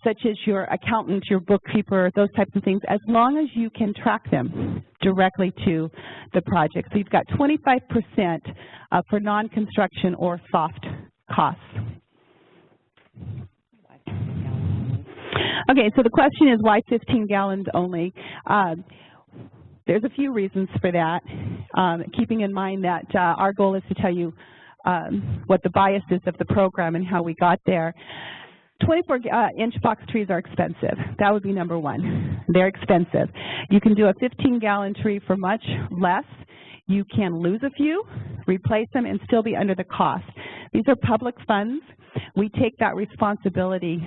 such as your accountant, your bookkeeper, those types of things, as long as you can track them directly to the project. So you've got 25% for non-construction or soft costs. Okay, so the question is, why 15 gallons only? There's a few reasons for that, keeping in mind that our goal is to tell you what the bias is of the program and how we got there. 24-inch box trees are expensive. That would be number one. They're expensive. You can do a 15-gallon tree for much less. You can lose a few, replace them, and still be under the cost. These are public funds. we take that responsibility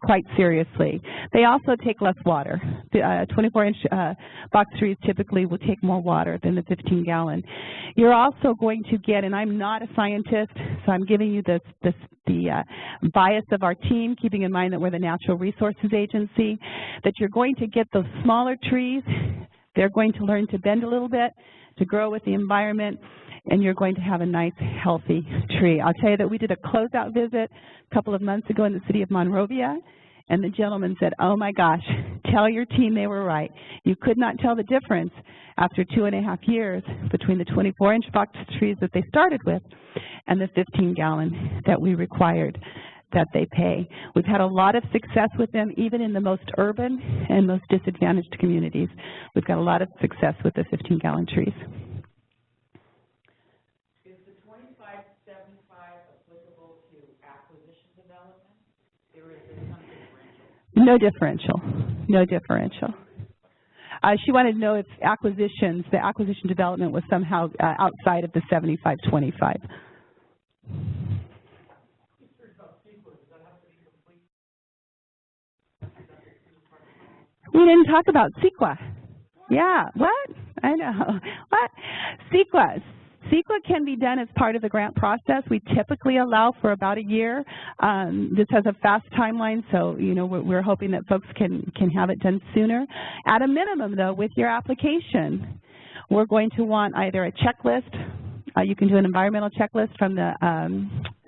quite seriously. They also take less water. The 24-inch box trees typically will take more water than the 15-gallon. You're also going to get, and I'm not a scientist, so I'm giving you the bias of our team, keeping in mind that we're the Natural Resources Agency, that you're going to get those smaller trees. They're going to learn to bend a little bit, to grow with the environment, and you're going to have a nice, healthy tree. I'll tell you that we did a closeout visit a couple of months ago in the city of Monrovia, and the gentleman said, oh my gosh, tell your team they were right. You could not tell the difference after 2.5 years between the 24-inch box trees that they started with and the 15-gallon that we required that they pay. We've had a lot of success with them, even in the most urban and most disadvantaged communities. We've got a lot of success with the 15-gallon trees. Is the 2575 applicable to acquisition development, or is there some differential? No differential. No differential. She wanted to know if the acquisition development was somehow outside of the 75-25. We didn't talk about CEQA. Yeah, what? I know. What? CEQA. CEQA can be done as part of the grant process. We typically allow for about a year. This has a fast timeline, so we're hoping that folks can have it done sooner. At a minimum, though, with your application, we're going to want either a checklist. You can do an environmental checklist from the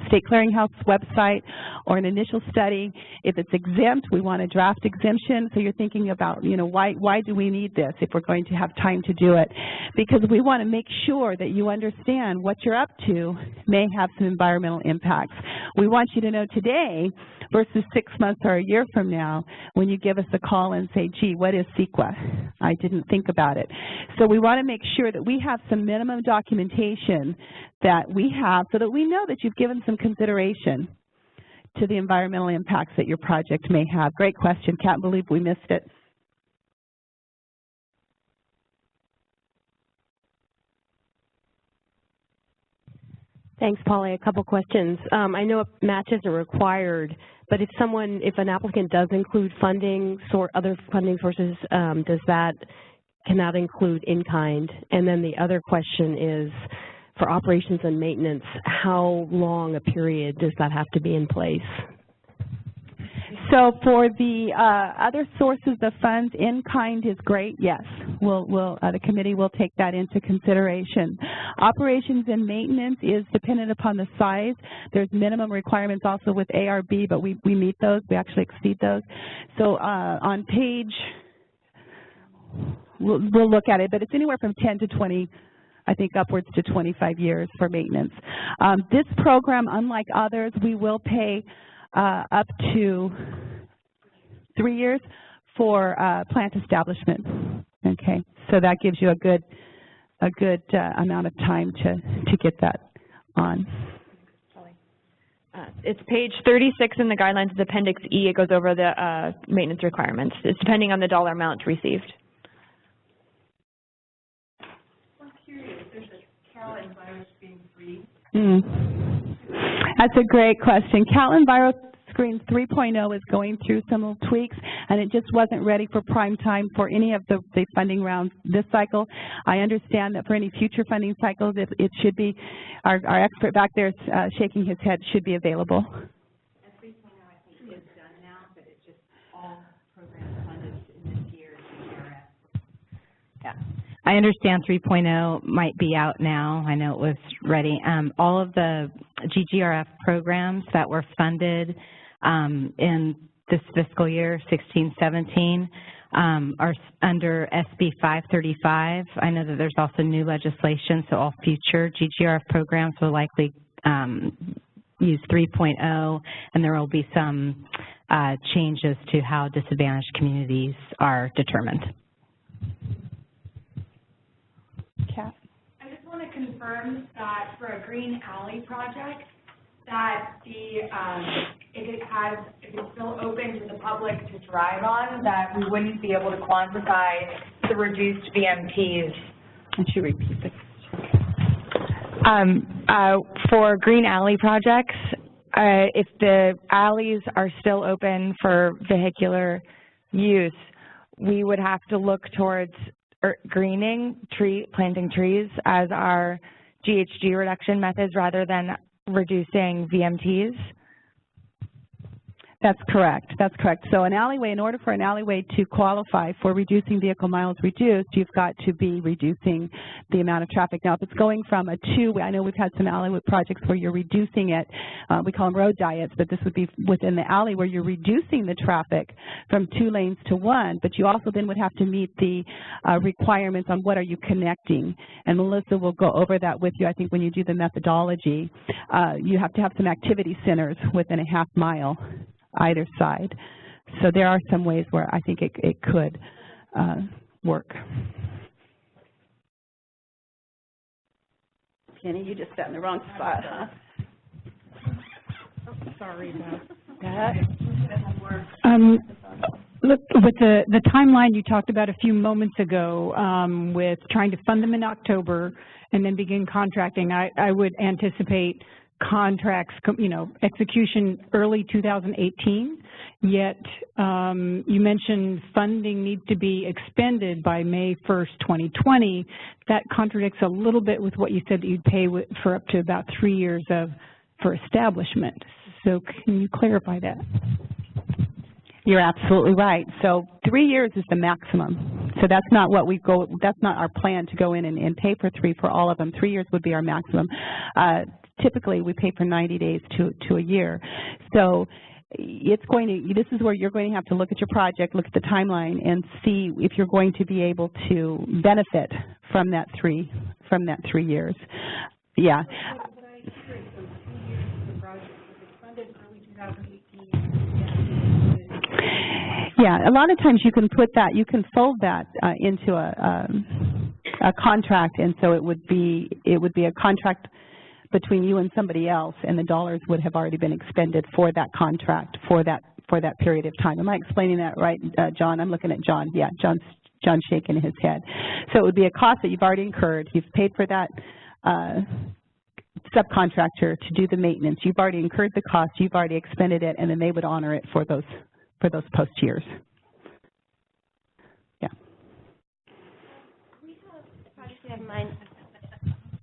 State Clearinghouse website, or an initial study. If it's exempt, we want a draft exemption. So you're thinking about, why do we need this if we're going to have time to do it? Because we want to make sure that you understand what you're up to may have some environmental impacts. We want you to know today versus 6 months or a year from now when you give us a call and say, gee, what is CEQA? I didn't think about it. So we want to make sure that we have some minimum documentation that we have so that we know that you've given some consideration to the environmental impacts that your project may have. Great question. Can't believe we missed it. Thanks, Polly. A couple questions. I know a match isn't required, but if an applicant does include funding, other funding sources, can that include in-kind? And then the other question is, for operations and maintenance, how long a period does that have to be in place? So for the other sources of funds, in-kind is great, yes. The committee will take that into consideration. Operations and maintenance is dependent upon the size. There's minimum requirements also with ARB, but we meet those. We actually exceed those. So on page, we'll look at it, but it's anywhere from 10 to 20, I think upwards to 25 years for maintenance. This program, unlike others, we will pay up to 3 years for plant establishment. Okay, so that gives you a good amount of time to get that on. It's page 36 in the guidelines of Appendix E. It goes over the maintenance requirements. It's depending on the dollar amount received. I'm curious, there's a Cal Envirus being free. That's a great question. Cal Enviro Screen 3.0 is going through some little tweaks, and it just wasn't ready for prime time for any of the funding rounds this cycle. I understand that for any future funding cycles, it should be, our expert back there shaking his head, should be available. And 3.0 I think is done now, but it's just all programs funded in this year is GRF. Yeah. I understand 3.0 might be out now. I know it was ready. All of the GGRF programs that were funded in this fiscal year, 16-17, are under SB 535. I know that there's also new legislation, so all future GGRF programs will likely use 3.0, and there will be some changes to how disadvantaged communities are determined. I just want to confirm that for a green alley project, that if it's still open to the public to drive on, that we wouldn't be able to quantify the reduced VMTs. Would you repeat this? For green alley projects, if the alleys are still open for vehicular use, we would have to look towards greening, planting trees as our GHG reduction methods rather than reducing VMTs. That's correct. That's correct. So an alleyway, in order for an alleyway to qualify for reducing vehicle miles reduced, you've got to be reducing the amount of traffic. Now, if it's going from a two-way, I know we've had some alleyway projects where you're reducing it. We call them road diets, but this would be within the alley where you're reducing the traffic from 2 lanes to 1, but you also then would have to meet the requirements on what are you connecting. And Melissa will go over that with you, I think, when you do the methodology. You have to have some activity centers within a half mile either side. So there are some ways where I think it could work. Kenny, you just sat in the wrong spot, huh? Oh, sorry, Beth. Look, with the timeline you talked about a few moments ago, with trying to fund them in October and then begin contracting, I would anticipate contracts, execution early 2018, yet you mentioned funding needs to be expended by May 1st, 2020. That contradicts a little bit with what you said that you'd pay for up to about 3 years for establishment. So can you clarify that? You're absolutely right. So 3 years is the maximum. So that's not what we go, that's not our plan to go in and pay for 3 for all of them. 3 years would be our maximum. Typically, we pay for 90 days to a year. So it's going to, this is where you're going to have to look at your project, look at the timeline, and see if you're going to be able to benefit from that 3 years. Yeah. Yeah, a lot of times you can put that, you can fold that into a contract, and so it would be a contract between you and somebody else, and the dollars would have already been expended for that contract for that period of time. Am I explaining that right, John? I'm looking at John. Yeah, John's shaking his head. So it would be a cost that you've already incurred. You've paid for that subcontractor to do the maintenance. You've already incurred the cost. You've already expended it, and then they would honor it for those post years. Yeah.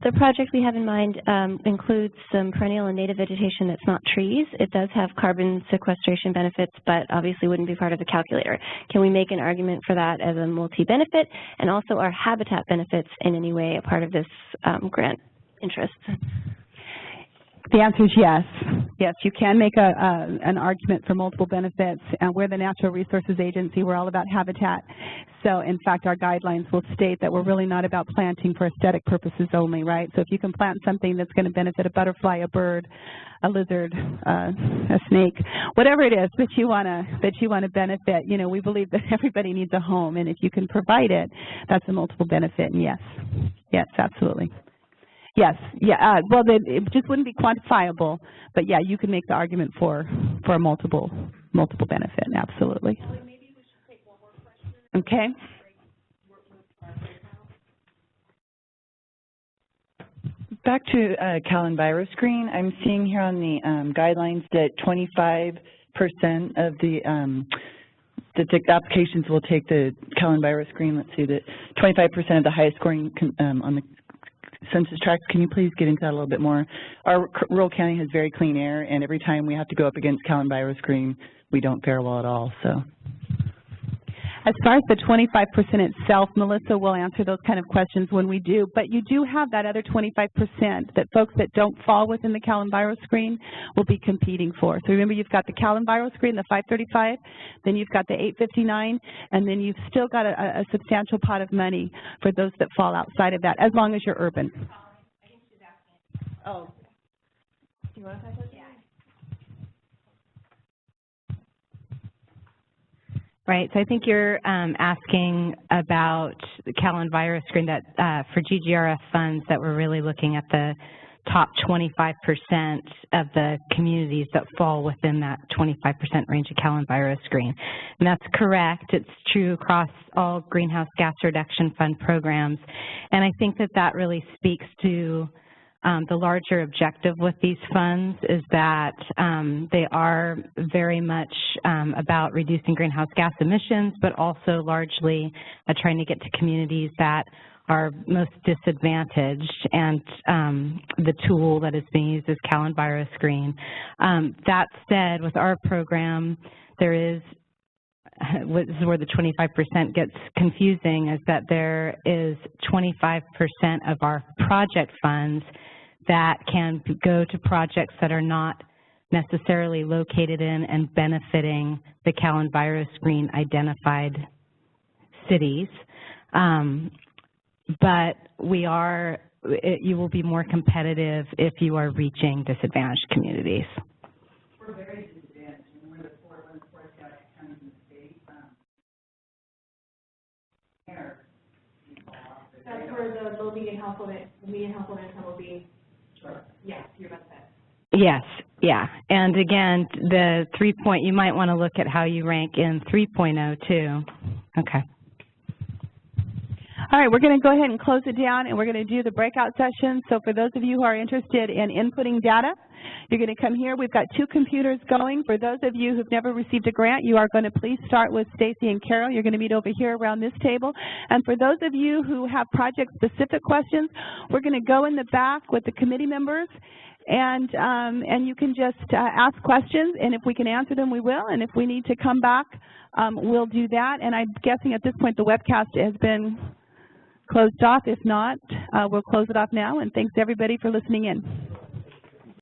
The project we have in mind includes some perennial and native vegetation that's not trees. It does have carbon sequestration benefits, but obviously wouldn't be part of the calculator. Can we make an argument for that as a multi-benefit, and also are habitat benefits in any way a part of this grant interest? The answer is yes. Yes, you can make an argument for multiple benefits. We're the Natural Resources Agency. We're all about habitat. So, in fact, our guidelines will state that we're really not about planting for aesthetic purposes only, right? So if you can plant something that's going to benefit a butterfly, a bird, a lizard, a snake, whatever it is that you want to benefit, we believe that everybody needs a home, and if you can provide it, that's a multiple benefit. And yes, absolutely. Yes, yeah. Well, it just wouldn't be quantifiable, but yeah, you can make the argument for a multiple benefit. Absolutely. Maybe we should take one more question. Okay. Back to Cal Enviroscreen, I'm seeing here on the guidelines that 25% of the applications will take the Cal Enviroscreen. Let's see, that 25% of the highest scoring on the census tracts. Can you please get into that a little bit more? Our rural county has very clean air, and every time we have to go up against Cal Enviroscreen, we don't fare well at all. So, as far as the 25% itself, Melissa will answer those kind of questions when we do, but you do have that other 25% that folks that don't fall within the Cal Enviroscreen will be competing for. So remember, you've got the Cal Enviroscreen, the 535, then you've got the 859, and then you've still got a substantial pot of money for those that fall outside of that, as long as you're urban. Oh. Do you want to talk about that? Right, so I think you're asking about the Cal Enviroscreen that for GGRF funds that we're really looking at the top 25% of the communities that fall within that 25% range of Cal Enviroscreen. And that's correct. It's true across all greenhouse gas reduction fund programs. And I think that really speaks to The larger objective with these funds is that they are very much about reducing greenhouse gas emissions, but also largely trying to get to communities that are most disadvantaged, and the tool that is being used is Cal EnviroScreen. That said, with our program, there is, this is where the 25% gets confusing, is that there is 25% of our project funds that can go to projects that are not necessarily located in and benefiting the Cal EnviroScreen identified cities. But you will be more competitive if you are reaching disadvantaged communities. We're very disadvantaged, and we're the fourth county in the state. That's where the median household income will be. Sure. Yes, you're about that. Yes, yeah. And again, the 3 you might want to look at how you rank in 3.0 too. Okay. All right, we're going to go ahead and close it down, and we're going to do the breakout session. So for those of you who are interested in inputting data, you're going to come here. We've got 2 computers going. For those of you who've never received a grant, you are going to please start with Stacy and Carol. You're going to meet over here around this table. And for those of you who have project-specific questions, we're going to go in the back with the committee members, and you can just ask questions, and if we can answer them, we will. And if we need to come back, we'll do that. And I'm guessing at this point the webcast has been closed off. If not, we'll close it off now, and thanks everybody for listening in.